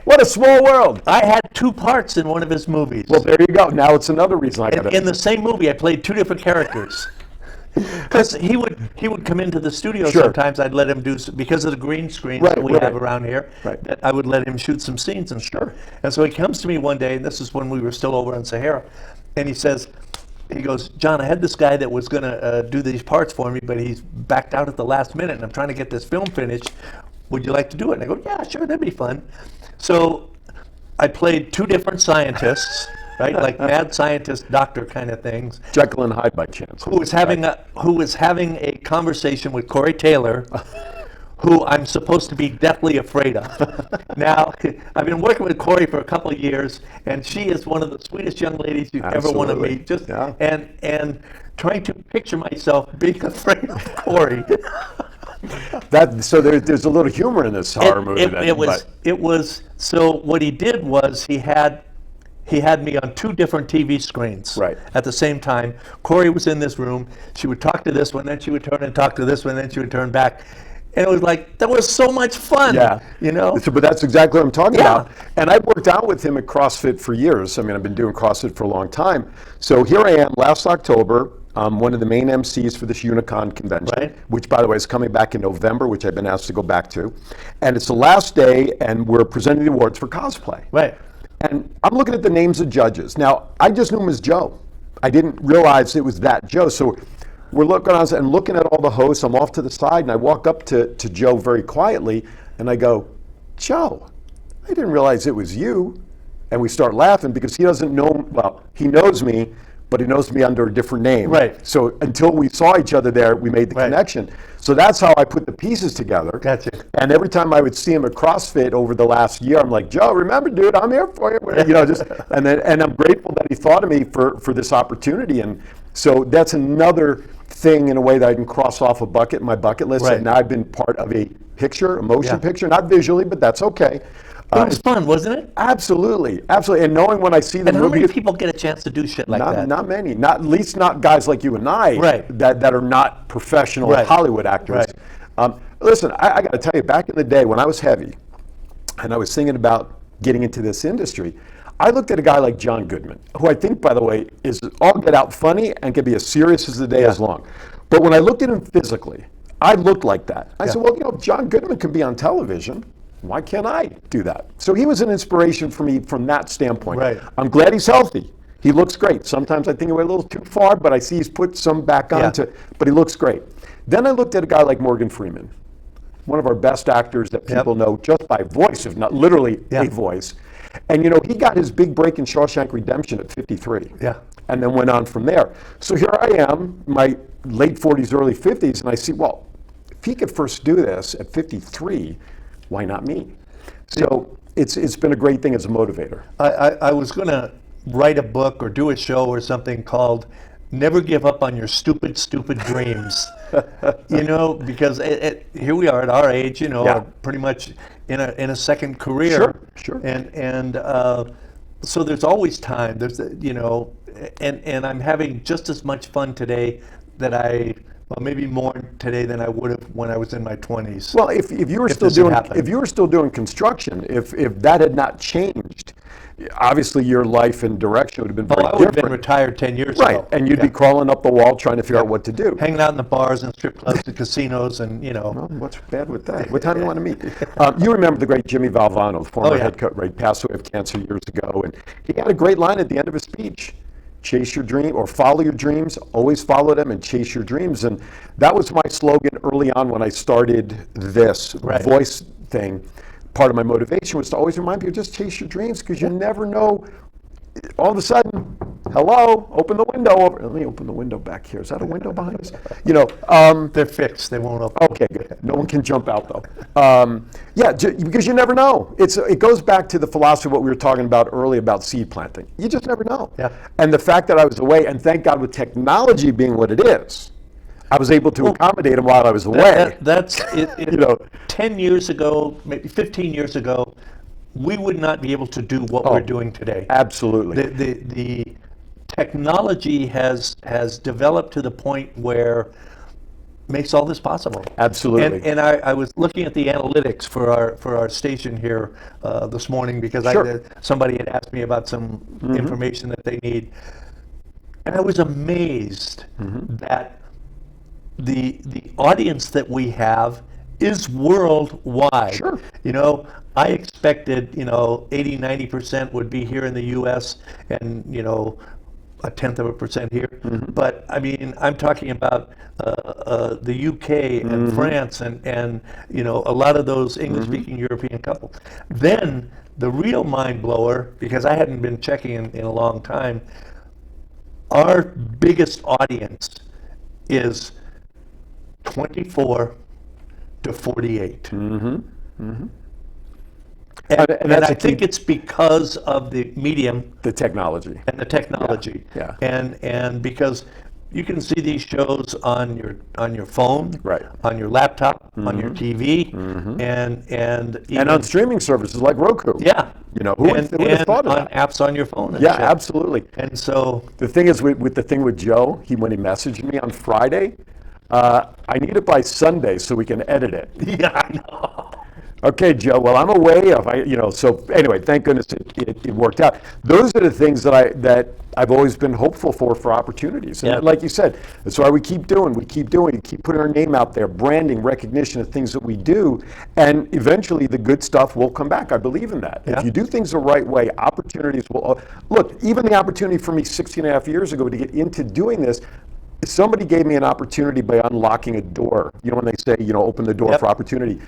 What a small world. I had 2 parts in one of his movies. Well, there you go. Now it's another reason I got to. In the same movie, I played 2 different characters. Because he would come into the studio sometimes. I'd let him do, because of the green screens that we have around here, that I would let him shoot some scenes and stuff. And so he comes to me one day, and this is when we were still over in Sahara, and he goes, John, I had this guy that was going to do these parts for me, but he's backed out at the last minute, and I'm trying to get this film finished. Would you like to do it? And I go, yeah, sure, that'd be fun. So I played 2 different scientists, right, like mad scientist, doctor kind of things. Jekyll and Hyde by chance. Who was having a conversation with Corey Taylor, who I'm supposed to be deathly afraid of. Now, I've been working with Corey for a couple of years, and she is one of the sweetest young ladies you ever want to meet. And trying to picture myself being afraid of Corey. So there's a little humor in this horror movie. It was. So what he did was he had me on 2 different TV screens at the same time. Corey was in this room. She would talk to this one, then she would turn and talk to this one, then she would turn back. And it was like, that was so much fun. Yeah. You know? But that's exactly what I'm talking about. And I've worked out with him at CrossFit for years. I mean, I've been doing CrossFit for a long time. So here I am last October. I'm one of the main MCs for this Unicon convention, which, by the way, is coming back in November, which I've been asked to go back to. And it's the last day, and we're presenting the awards for cosplay. And I'm looking at the names of judges. Now, I just knew him as Joe. I didn't realize it was that Joe. So we're looking at all the hosts. I'm off to the side, and I walk up to Joe very quietly, and I go, Joe, I didn't realize it was you. And we start laughing because he doesn't know, well, he knows me, but he knows me under a different name. Right. So until we saw each other there, we made the Right. connection. So that's how I put the pieces together. Gotcha. And every time I would see him at CrossFit over the last year, I'm like, Joe, remember, dude, I'm here for you. And I'm grateful that he thought of me for this opportunity. And so that's another thing in a way that I can cross off a bucket, my bucket list. Right. And now I've been part of a motion Yeah. picture, not visually, but that's okay. It was fun, wasn't it? Absolutely, absolutely. And knowing when I see the And how movie, many people get a chance to do shit like that? not many, at least not guys like you and I, Right. that are not professional Right. Hollywood actors. Right. Listen, I got to tell you, back in the day when I was heavy, and I was thinking about getting into this industry, I looked at a guy like John Goodman, who I think, by the way, is all get out funny and can be as serious as the day is long. But when I looked at him physically, I looked like that. I said, well, if John Goodman can be on television, why can't I do that? So he was an inspiration for me from that standpoint. Right. I'm glad he's healthy. He looks great. Sometimes I think he went a little too far, but I see he's put some back on but he looks great. Then I looked at a guy like Morgan Freeman, one of our best actors that people know just by voice, if not literally a voice. And he got his big break in Shawshank Redemption at 53. Yeah. And then went on from there. So here I am, my late 40s, early 50s, and I see, well, if he could first do this at 53, why not me? So it's been a great thing as a motivator. I was going to write a book or do a show or something called Never Give Up on Your Stupid, Stupid Dreams. Because here we are at our age, pretty much in a second career. Sure. And so there's always time. There's, and I'm having just as much fun today maybe more today than I would have when I was in my 20s. Well, if you were still doing construction, if that had not changed, obviously your life and direction would have been very I would have different. been retired 10 years ago. Right, and you'd be crawling up the wall trying to figure out what to do. Hanging out in the bars and strip clubs and casinos and, Well, what's bad with that? What time do you want to meet? You remember the great Jimmy Valvano, the former head coach, right? Passed away of cancer years ago, and he had a great line at the end of his speech. Chase your dream or follow your dreams, always follow them and chase your dreams. And that was my slogan early on when I started this voice thing. Part of my motivation was to always remind people, just chase your dreams, because you never know. All of a sudden, hello, open the window over. Let me open the window back here. Is that a window behind us? They're fixed. They won't open. Okay, good. No one can jump out though. Because you never know. It goes back to the philosophy of what we were talking about earlier about seed planting. You just never know. Yeah. And the fact that I was away, and thank God with technology being what it is, I was able to accommodate them while I was away. That's it. 10 years ago, maybe 15 years ago, we would not be able to do what we're doing today. Absolutely. The technology has developed to the point where makes all this possible. Absolutely. And I was looking at the analytics for our station here this morning because somebody had asked me about some information that they need, and I was amazed that the audience that we have is worldwide. Sure. I expected 80-90% would be here in the U.S. and 0.1% here, but I mean I'm talking about the UK and France and a lot of those English-speaking European couples. Then the real mind blower, because I hadn't been checking in a long time, our biggest audience is 24 to 48. And I think it's because of the medium, the technology, and the technology, Yeah. and because you can see these shows on your phone, Right. on your laptop, on your TV, and even, and on streaming services like Roku. yeah, Who would have thought of on that? apps on your phone. And Yeah, shit. absolutely. And so The thing is, with the thing with Joe, when he messaged me on Friday, I need it by Sunday so we can edit it. yeah, I know. Okay, Joe. Well, I'm away. So anyway, thank goodness it worked out. Those are the things that I've always been hopeful for opportunities. And like you said, that's why we keep doing. We keep putting our name out there, branding, recognition of things that we do, and eventually the good stuff will come back. I believe in that. If you do things the right way, opportunities will. Look, even the opportunity for me 16 and a half years ago to get into doing this. Somebody gave me an opportunity by unlocking a door. When they say, open the door for opportunity.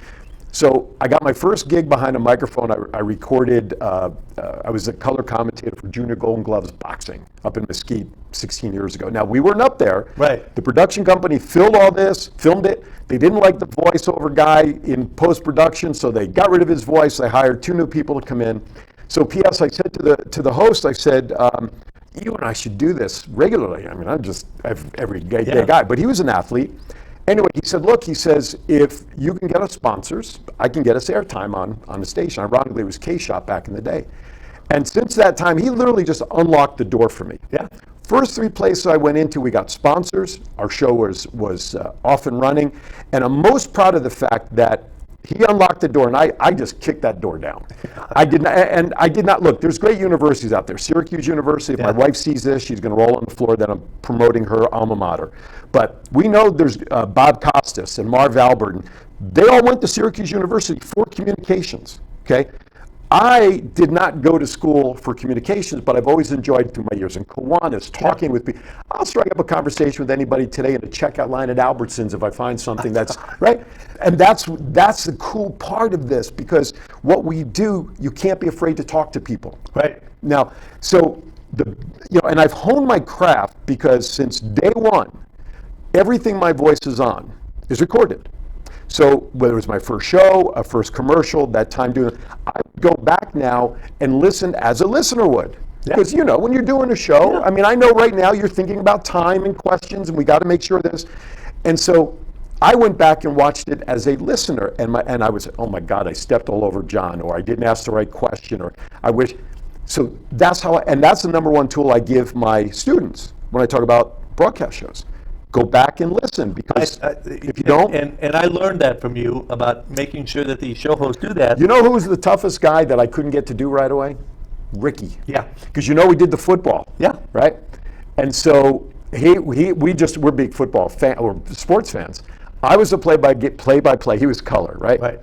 So I got my first gig behind a microphone. I recorded, I was a color commentator for Junior Golden Gloves boxing up in Mesquite 16 years ago. Now, we weren't up there. Right. The production company filmed all this, filmed it. They didn't like the voiceover guy in post-production, so they got rid of his voice. They hired 2 new people to come in. So P.S., I said to the host, I said, you and I should do this regularly. I mean, I'm just every gay guy, but he was an athlete. Anyway, he said, look, he says, if you can get us sponsors, I can get us airtime on the station. Ironically, it was K-Shop back in the day. And since that time, he literally just unlocked the door for me. Yeah. First 3 places I went into, we got sponsors. Our show was off and running. And I'm most proud of the fact that he unlocked the door, and I just kicked that door down. I did not, look, there's great universities out there. Syracuse University, if my wife sees this, she's going to roll on the floor that I'm promoting her alma mater. But we know there's Bob Costas and Marv Albert, and they all went to Syracuse University for communications, okay? I did not go to school for communications, but I've always enjoyed through my years in Kiwanis, talking with people. I'll strike up a conversation with anybody today in the checkout line at Albertsons if I find something that's, right? And that's the cool part of this, because what we do, you can't be afraid to talk to people. Right. Now, so, and I've honed my craft because since day one, everything my voice is on is recorded. So whether it was my first show, a first commercial, that time doing it, I go back now and listen as a listener would. Because, when you're doing a show, I mean, I know right now you're thinking about time and questions, and we got to make sure this. And so I went back and watched it as a listener, and I was, oh my God, I stepped all over John, or I didn't ask the right question, or I wish. So that's how, and that's the number one tool I give my students when I talk about broadcast shows. Go back and listen, because if you don't... And I learned that from you about making sure that the show hosts do that. You know who was the toughest guy that I couldn't get to do right away? Ricky. Yeah. Because we did the football. Yeah. Right? And so we're big football fan, or sports fans. I was the play-by-play. He was color, right? Right.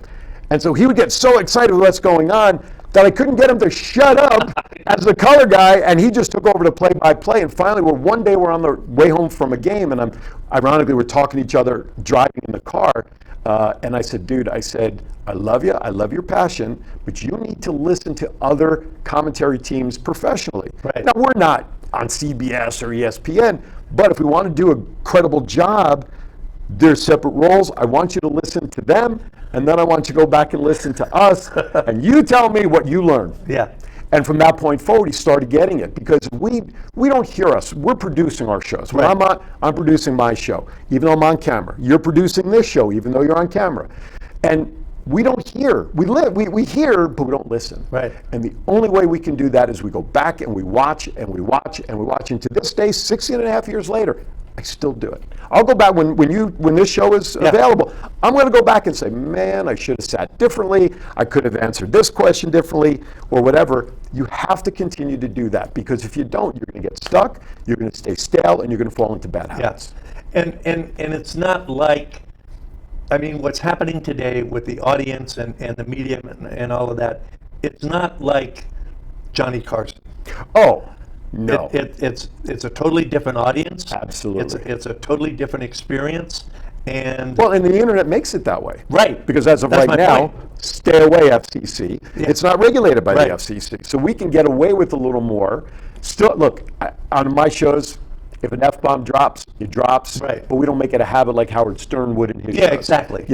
And so he would get so excited with what's going on that I couldn't get him to shut up as the color guy, and he just took over to play-by-play. And finally, one day we're on the way home from a game, and ironically, we're talking to each other driving in the car, and I said, dude, I love you, I love your passion, but you need to listen to other commentary teams professionally. Right. Now, we're not on CBS or ESPN, but if we want to do a credible job, there's separate roles. I want you to listen to them, and then I want you to go back and listen to us, and you tell me what you learned. Yeah. And from that point forward, he started getting it, because we don't hear us. We're producing our shows. When I'm producing my show, even though I'm on camera. You're producing this show, even though you're on camera. And we don't hear. We hear, but we don't listen. Right. And the only way we can do that is we go back and we watch and we watch and we watch. And to this day, 16 and a half years later, I still do it. I'll go back when this show is available. I'm going to go back and say, man, I should have sat differently. I could have answered this question differently, or whatever. You have to continue to do that, because if you don't, you're going to get stuck. You're going to stay stale, and you're going to fall into bad habits. And it's not like, I mean, what's happening today with the audience and the medium and all of that, it's not like Johnny Carson. Oh. No. It's a totally different audience. Absolutely. It's a totally different experience. And the internet makes it that way. Right. Because as of That's right my now, point. stay away FCC. Yeah. It's not regulated by the Right. FCC. So we can get away with a little more. Still, look, on my shows, if an F-bomb drops, it drops. Right. But we don't make it a habit like Howard Stern would in his shows. Exactly.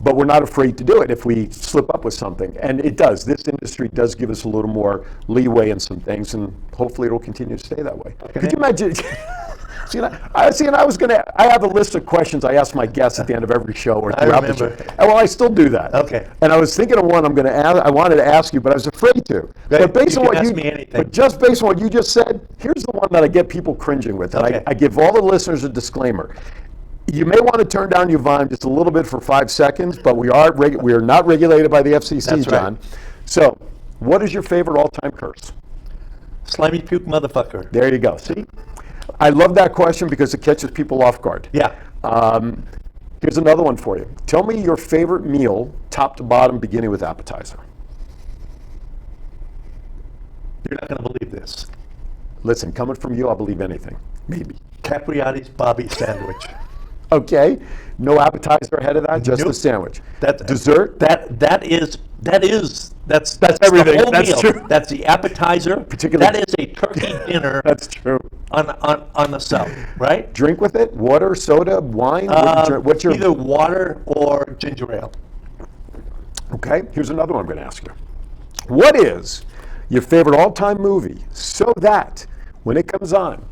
But we're not afraid to do it if we slip up with something. And it does. This industry does give us a little more leeway in some things, and hopefully it'll continue to stay that way. Okay. Could you imagine? I have a list of questions I ask my guests at the end of every show or throughout the show. And I still do that. Okay. And I was thinking of one I wanted to ask you, but I was afraid to. But based on what ask me anything. But just based on what you just said, here's the one that I get people cringing with. And I give all the listeners a disclaimer. You may want to turn down your volume just a little bit for 5 seconds, but we are not regulated by the FCC, That's John. Right. So, what is your favorite all-time curse? Slimy puke motherfucker. There you go. See? I love that question because it catches people off guard. Yeah. Here's another one for you. Tell me your favorite meal, top to bottom, beginning with appetizer. You're not going to believe this. Listen, coming from you, I'll believe anything. Maybe. Capriati's Bobby sandwich. Okay. No appetizer ahead of that, just Nope. the sandwich. That Dessert? That's everything. The whole That's meal. true. That's the appetizer. Particularly- That is a turkey dinner That's true. on the sub, right? Drink with it? Water, soda, wine? What do you drink? What's your... Either water or ginger ale. Okay, here's another one I'm going to ask you. What is your favorite all-time movie so that when it comes on,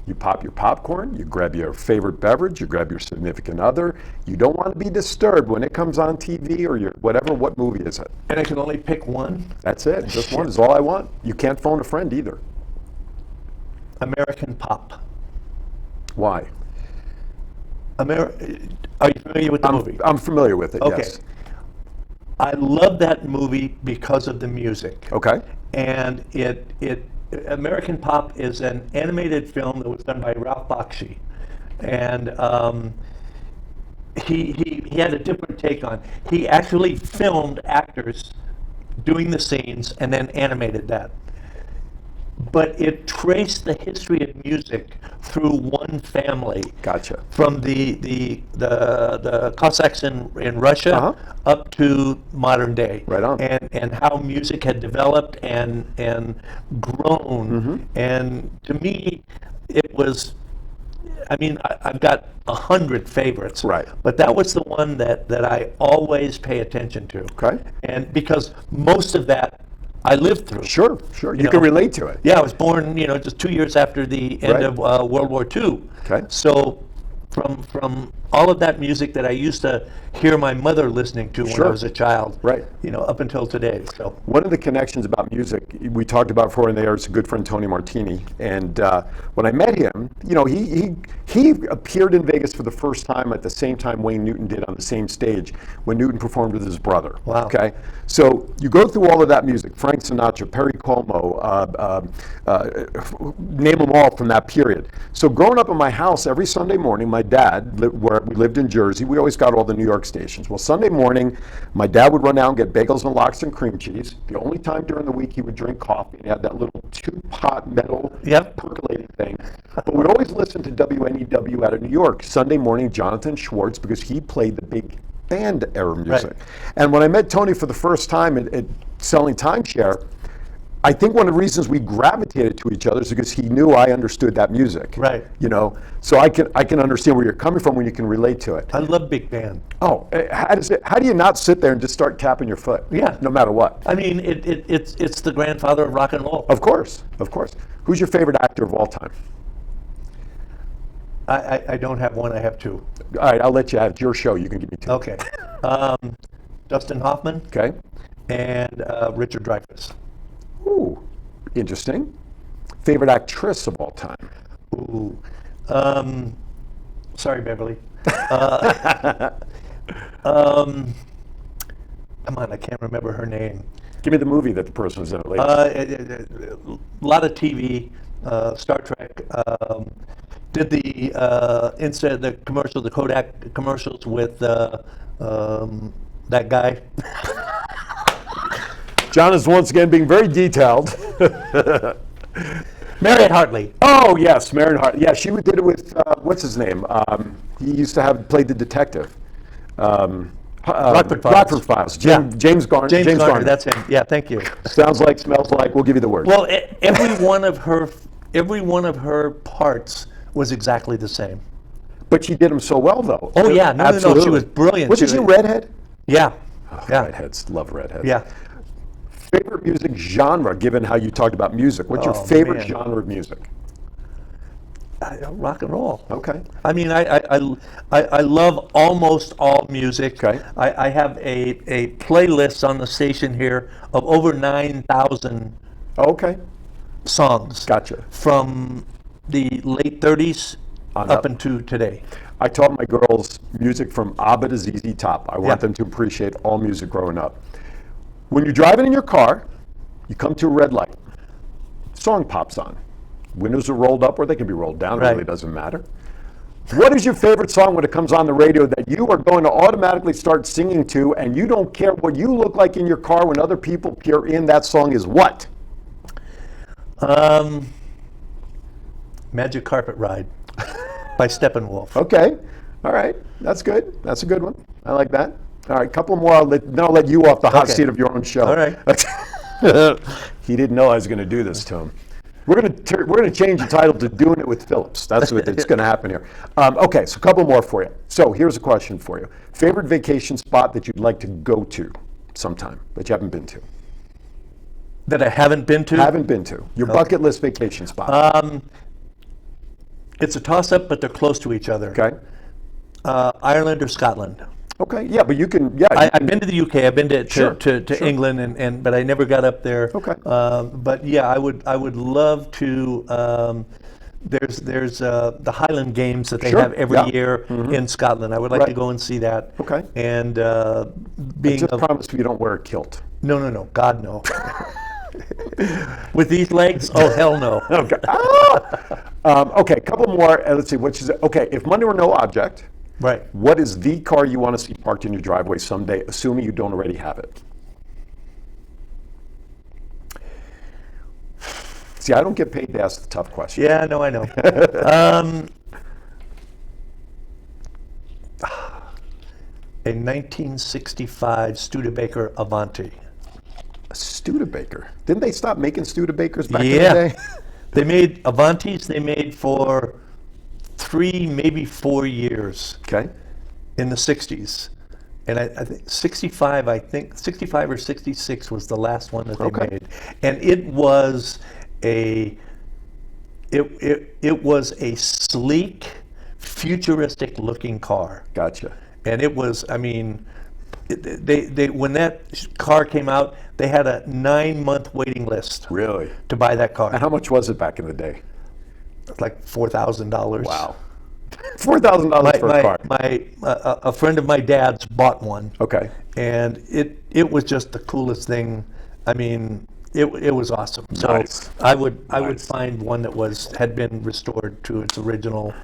you pop your popcorn, you grab your favorite beverage, you grab your significant other, you don't want to be disturbed when it comes on TV or your whatever, what movie is it? And I can only pick one. That's it, just one is all I want. You can't phone a friend either. American Pop. Why? Are you familiar with the movie? I'm familiar with it, Okay. yes. I love that movie because of the music. Okay. And American Pop is an animated film that was done by Ralph Bakshi, and he had a different take on. He actually filmed actors doing the scenes and then animated that. But it traced the history of music through one family. Gotcha. From the Cossacks in Russia up to modern day. Right on. And how music had developed and grown. And to me, it was, I mean, I've got 100 favorites. Right. But that was the one that I always pay attention to. Okay. And because most of that I lived through. Sure, sure. You know? can relate to it. Yeah, I was born, just 2 years after the end Right. of World War II. Okay. So from all of that music that I used to hear my mother listening to when Sure. I was a child, Right. Up until today. So One of the connections about music we talked about before, and there is a good friend Tony Martini. And when I met him, he appeared in Vegas for the first time at the same time Wayne Newton did on the same stage when Newton performed with his brother. Wow. Okay, so you go through all of that music: Frank Sinatra, Perry Como, name them all from that period. So growing up in my house every Sunday morning, my dad, where we lived in Jersey, we always got all the New York stations. Well, Sunday morning, my dad would run out and get bagels and lox and cream cheese. The only time during the week he would drink coffee, he had that little two-pot metal percolating thing. But we always listened to WNEW out of New York, Sunday morning, Jonathan Schwartz, because he played the big band era music. Right. And when I met Tony for the first time at selling timeshare, I think one of the reasons we gravitated to each other is because he knew I understood that music. Right. So I can understand where you're coming from when you can relate to it. I love big band. Oh, how do you not sit there and just start tapping your foot? Yeah. No matter what. I mean, it's the grandfather of rock and roll. Of course, of course. Who's your favorite actor of all time? I don't have one, I have two. All right, I'll let you have it. It's your show. You can give me two. Okay. Dustin Hoffman Okay. and Richard Dreyfuss. Ooh, interesting. Favorite actress of all time? Ooh. Sorry, Beverly. Come on, I can't remember her name. Give me the movie that the person was in it later. A lot of TV, Star Trek. Did the commercial, the Kodak commercials with that guy. John is once again being very detailed. Mariette Hartley. Oh yes, Marion Hart. Yeah, she did it with what's his name? He used to have played the detective. Rockford Files. Rockford Files. James Garner. James Garner, that's him. Yeah, thank you. Sounds like, smells like. We'll give you the word. Well, every one of her parts was exactly the same. But she did them so well, though. Oh yeah, no, she was brilliant. Wasn't she a redhead? Yeah, yeah, Redheads, love redheads. yeah. Favorite music genre, given how you talked about music. What's your Oh, favorite man. genre of music? Rock and roll. Okay. I mean, I love almost all music. Okay. I have a playlist on the station here of over 9,000 Okay. songs. Gotcha. From the late 30s On up up. into today. I taught my girls music from ABBA to ZZ Top. I want Yeah. them to appreciate all music growing up. When you're driving in your car, you come to a red light. Song pops on. Windows are rolled up or they can be rolled down. It Right. really doesn't matter. What is your favorite song when it comes on the radio that you are going to automatically start singing to, and you don't care what you look like in your car when other people peer in? That song is what? Magic Carpet Ride by Steppenwolf. Okay. All right, that's good. That's a good one. I like that. All right, couple more. Then I'll let you off the hot Okay. seat of your own show. All right. He didn't know I was going to do this to him. We're going to change the title to "Doing It with Phillips." That's what it's going to happen here. Okay, so a couple more for you. So here's a question for you: favorite vacation spot that you'd like to go to sometime that you haven't been to? That I haven't been to? Haven't been to. Your bucket list vacation spot. It's a toss-up, but they're close to each other. Okay. Ireland or Scotland. Okay. Yeah, but you can. Yeah. I've been to the UK. I've been to Sure. England, and but I never got up there. Okay. But yeah, I would love to. There's the Highland Games that they Sure. have every Yeah. year in Scotland. I would like to Right. go and see that. Okay. And being Just promise me you don't wear a kilt. no, God no. With these legs, oh hell no. Okay. Okay, a couple more. Let's see. Which is okay? If money were no object, Right. what is the car you want to see parked in your driveway someday, assuming you don't already have it? See, I don't get paid to ask the tough questions. Yeah, no, I know. A 1965 Studebaker Avanti. A Studebaker. Didn't they stop making Studebakers back in Yeah. the day? They made Avantis, they made for 3, maybe 4 years Okay. in the 60s. And I think 65, 65 or 66 was the last one that they Okay. made. And it was a sleek, futuristic looking car. Gotcha. And it was, I mean, they when that car came out, they had a 9-month waiting list Really? to buy that car. And how much was it back in the day? Like $4,000. Wow. $4,000 for a car. A friend of my dad's bought one. Okay. And it was just the coolest thing. I mean, it was awesome. So Nice. I would Nice. find one that had been restored to its original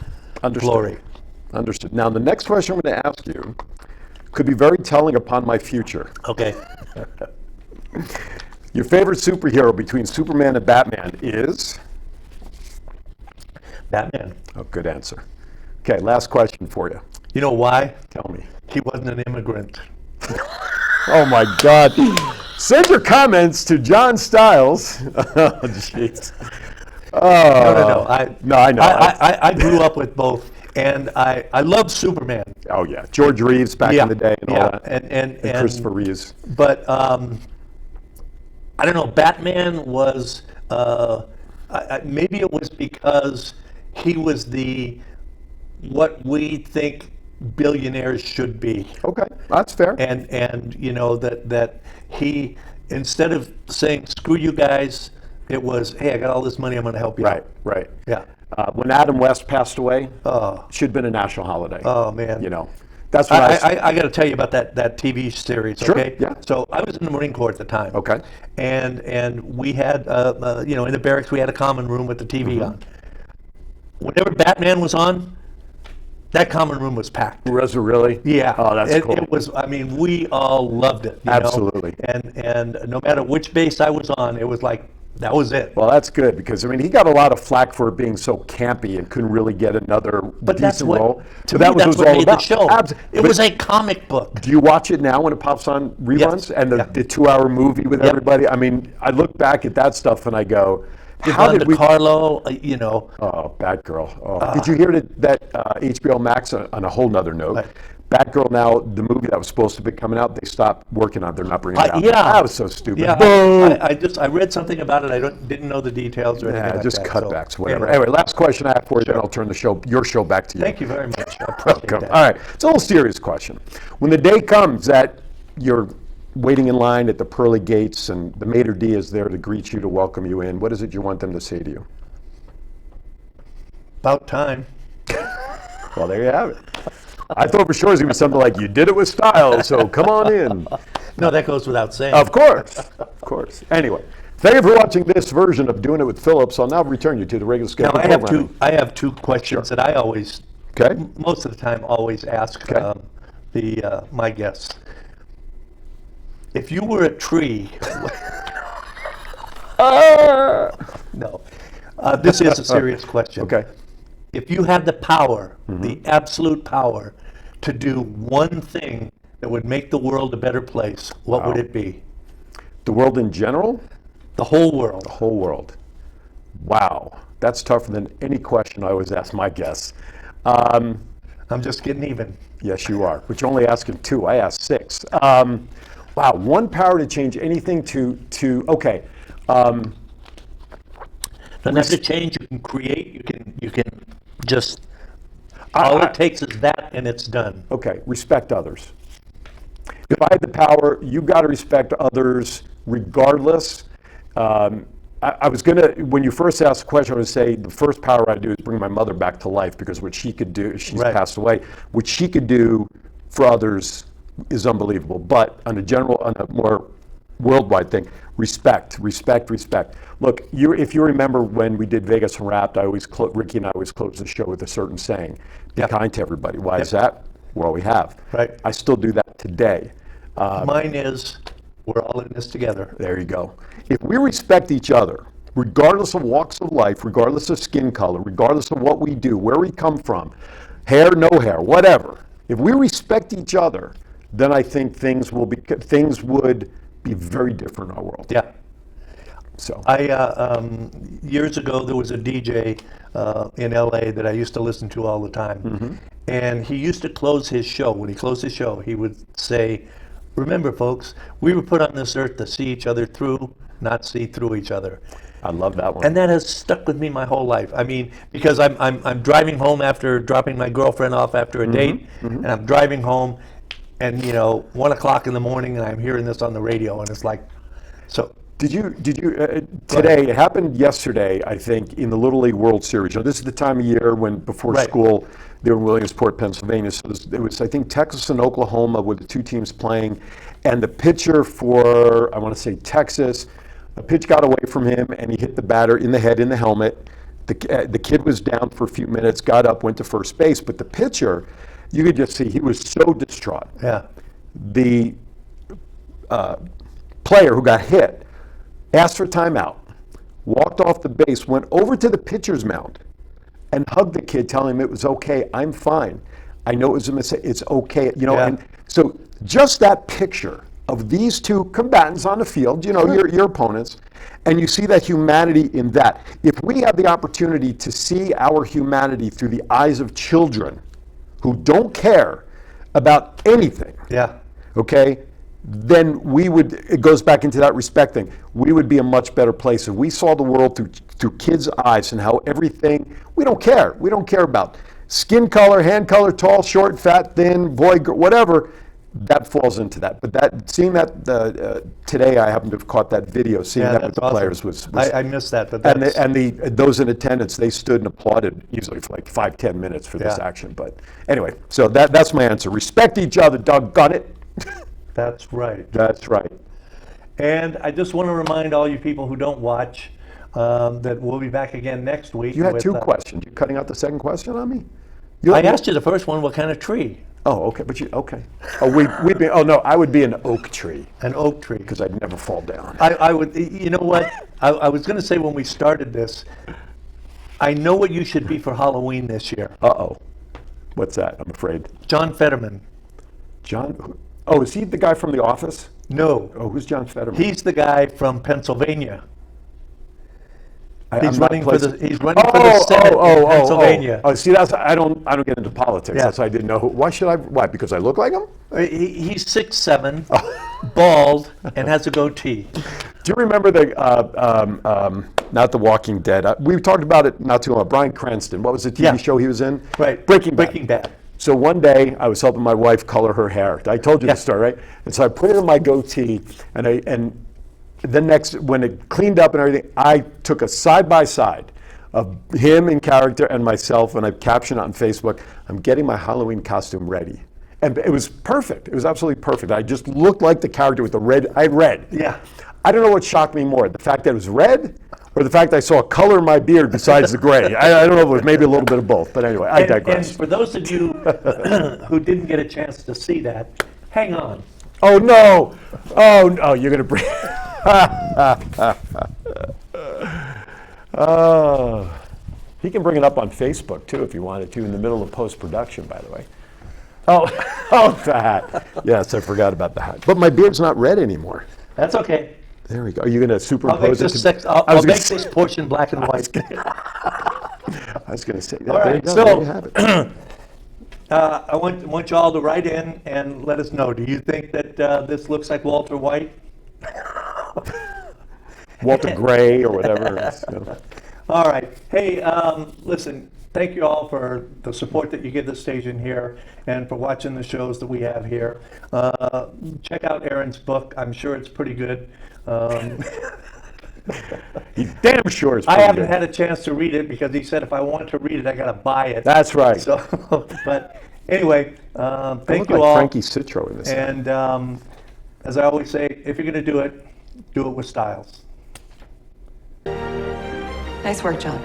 Understood. glory. Understood. Now, the next question I'm going to ask you could be very telling upon my future. Okay. Your favorite superhero between Superman and Batman is? Batman. Oh, good answer. Okay, last question for you. You know why? Tell me. He wasn't an immigrant. Oh my God. Send your comments to John Stiles. Oh, jeez. No. I know. I grew up with both, and I love Superman. Oh yeah, George Reeves back in the day and all that. And Christopher Reeves. But I don't know. Batman was maybe it was because he was what we think billionaires should be. Okay, that's fair. And you know that he, instead of saying screw you guys, it was, hey, I got all this money, I'm going to help you out. Right. Yeah. When Adam West passed away, Oh. should have been a national holiday. Oh man. You know, that's what I got to tell you about that TV series. Sure, Okay. yeah. So I was in the Marine Corps at the time. Okay. And we had in the barracks we had a common room with the TV Mm-hmm. on. Whenever Batman was on, that common room was packed. Was it really? Yeah. Oh, that's cool. It was. I mean, we all loved it. You know? Absolutely. And no matter which base I was on, it was like that was it. Well, that's good because I mean he got a lot of flack for it being so campy and couldn't really get another But that's decent what role. to But me, that's what all made about. the show. It But was a comic book. do you watch it now when it pops on reruns and the 2-hour movie with everybody? I mean, I look back at that stuff and I go, how did we? Carlo, Oh, Batgirl. Oh. Did you hear that HBO Max, on a whole nother note, Right. Batgirl now, the movie that was supposed to be coming out, they stopped working on it. They're not bringing it out. yeah. That was so stupid. Yeah, Boom! I read something about it. I didn't know the details or anything Yeah, like just that. cutbacks, So, whatever. Anyway, last question I have for you, then I'll turn your show back to you. Thank you very much. I appreciate Welcome. that. All right, it's a little serious question. When the day comes that you're waiting in line at the pearly gates and the maitre d' is there to greet you, to welcome you in, what is it you want them to say to you? About time. Well, there you have it. I thought for sure it was going to be something like, you did it with style, so come on in. No, that goes without saying. Of course. Of course. Anyway, thank you for watching this version of Doing It with Phillips. I'll now return you to the regular schedule. Now, I have two questions that I always, Okay. most of the time, always ask my guests. If you were a tree, no, this is a serious question. Okay. if you had the power, the absolute power, to do one thing that would make the world a better place, what would it be? The world in general? The whole world. The whole world. Wow. That's tougher than any question I always ask my guests. I'm just getting even. Yes, you are. But you're only asking 2. I asked 6. Wow. One power to change anything to okay. Doesn't have to change. You can create. You can just. All it takes is that, and it's done. Okay. Respect others. If I had the power, you got to respect others regardless. I was going to, when you first asked the question, I would say the first power I'd do is bring my mother back to life, because what she could do, she's passed away, what she could do for others is unbelievable. But on a more worldwide thing, respect. Look, if you remember when we did Vegas Unwrapped, Ricky and I always close the show with a certain saying, be kind to everybody. Why is that? Well, we have. Right. I still do that today. Mine is, we're all in this together. There you go. If we respect each other, regardless of walks of life, regardless of skin color, regardless of what we do, where we come from, hair, no hair, whatever, if we respect each other, then I think things would be very different in our world. Yeah. So Years ago, there was a DJ in LA that I used to listen to all the time. And he used to close his show. When he closed his show, he would say, remember, folks, we were put on this earth to see each other through, not see through each other. I love that one. And that has stuck with me my whole life. I mean, because I'm driving home after dropping my girlfriend off after a date, and I'm driving home, and 1 o'clock in the morning, and I'm hearing this on the radio, and it's like, so. Did you today, it happened yesterday, I think, in the Little League World Series. This is the time of year when before school, they were in Williamsport, Pennsylvania. So it was, I think, Texas and Oklahoma with the 2 teams playing. And the pitcher for, I want to say Texas, a pitch got away from him and he hit the batter in the head, in the helmet. The kid was down for a few minutes, got up, went to first base. But the pitcher, you could just see he was so distraught. Yeah. The player who got hit asked for timeout, walked off the base, went over to the pitcher's mound, and hugged the kid, telling him it was okay. I'm fine. I know it was a mistake. It's okay. And so just that picture of these 2 combatants on the field, your opponents, and you see that humanity in that. If we have the opportunity to see our humanity through the eyes of children who don't care about anything, okay, then it goes back into that respect thing. We would be a much better place if we saw the world through kids' eyes, and how everything, we don't care. We don't care about skin color, hand color, tall, short, fat, thin, boy, girl, whatever. That falls into that. But seeing that today, I happen to have caught that video. Seeing that with the players was I missed that. But those in attendance, they stood and applauded easily for like 5-10 minutes for this action. But anyway, so that's my answer. Respect each other, doggone it. That's right. That's right. And I just want to remind all you people who don't watch that we'll be back again next week. You had 2 questions. You cutting out the second question on me? I asked you the first one, what kind of tree? Oh, okay. But okay. Oh, we'd be. Oh no, I would be an oak tree. An oak tree. Because I'd never fall down. I would. You know what? I was going to say when we started this, I know what you should be for Halloween this year. Uh-oh. What's that? I'm afraid. John Fetterman. John. Oh, is he the guy from The Office? No. Oh, who's John Fetterman? He's the guy from Pennsylvania. He's running for the Senate in Pennsylvania. Oh, see, I don't get into politics. That's why I didn't know. Why should I? Why? Because I look like him? He's 6'7", bald, and has a goatee. Do you remember not The Walking Dead? We talked about it not too long. Bryan Cranston. What was the TV show he was in? Right. Breaking Bad. So one day I was helping my wife color her hair. I told you the story, right? And so I put it in my goatee, and then when it cleaned up and everything, I took a side-by-side of him in character and myself, and I captioned it on Facebook, I'm getting my Halloween costume ready. And it was perfect. It was absolutely perfect. I just looked like the character with the red. I had red. Yeah. I don't know what shocked me more, the fact that it was red or the fact I saw a color in my beard besides the gray. I don't know if it was maybe a little bit of both, but anyway, I digress. And for those of you who didn't get a chance to see that, hang on. Oh, no. Oh, no, you're going to bring... Oh. He can bring it up on Facebook too if you wanted to in the middle of post-production, by the way. Oh, oh, the hat. Yes, I forgot about the hat. But my beard's not red anymore. That's okay. There we go. Are you going to I'll make superimpose it? I'll make this portion black and white. I was going to say that. All There you right, go. so There you have it. I want you all to write in and let us know. Do you think that this looks like Walter White? Walter Gray or whatever it is. You know. All right. Hey, listen, thank you all for the support that you give the station here and for watching the shows that we have here. Check out Aaron's book. I'm sure it's pretty good. He's damn sure it's I pretty haven't good. had a chance to read it because he said if I want to read it, I got to buy it. That's right. So, but anyway, I thank look you like all. Frankie Citro in this. And as I always say, if you're going to do it with styles. Nice work, John.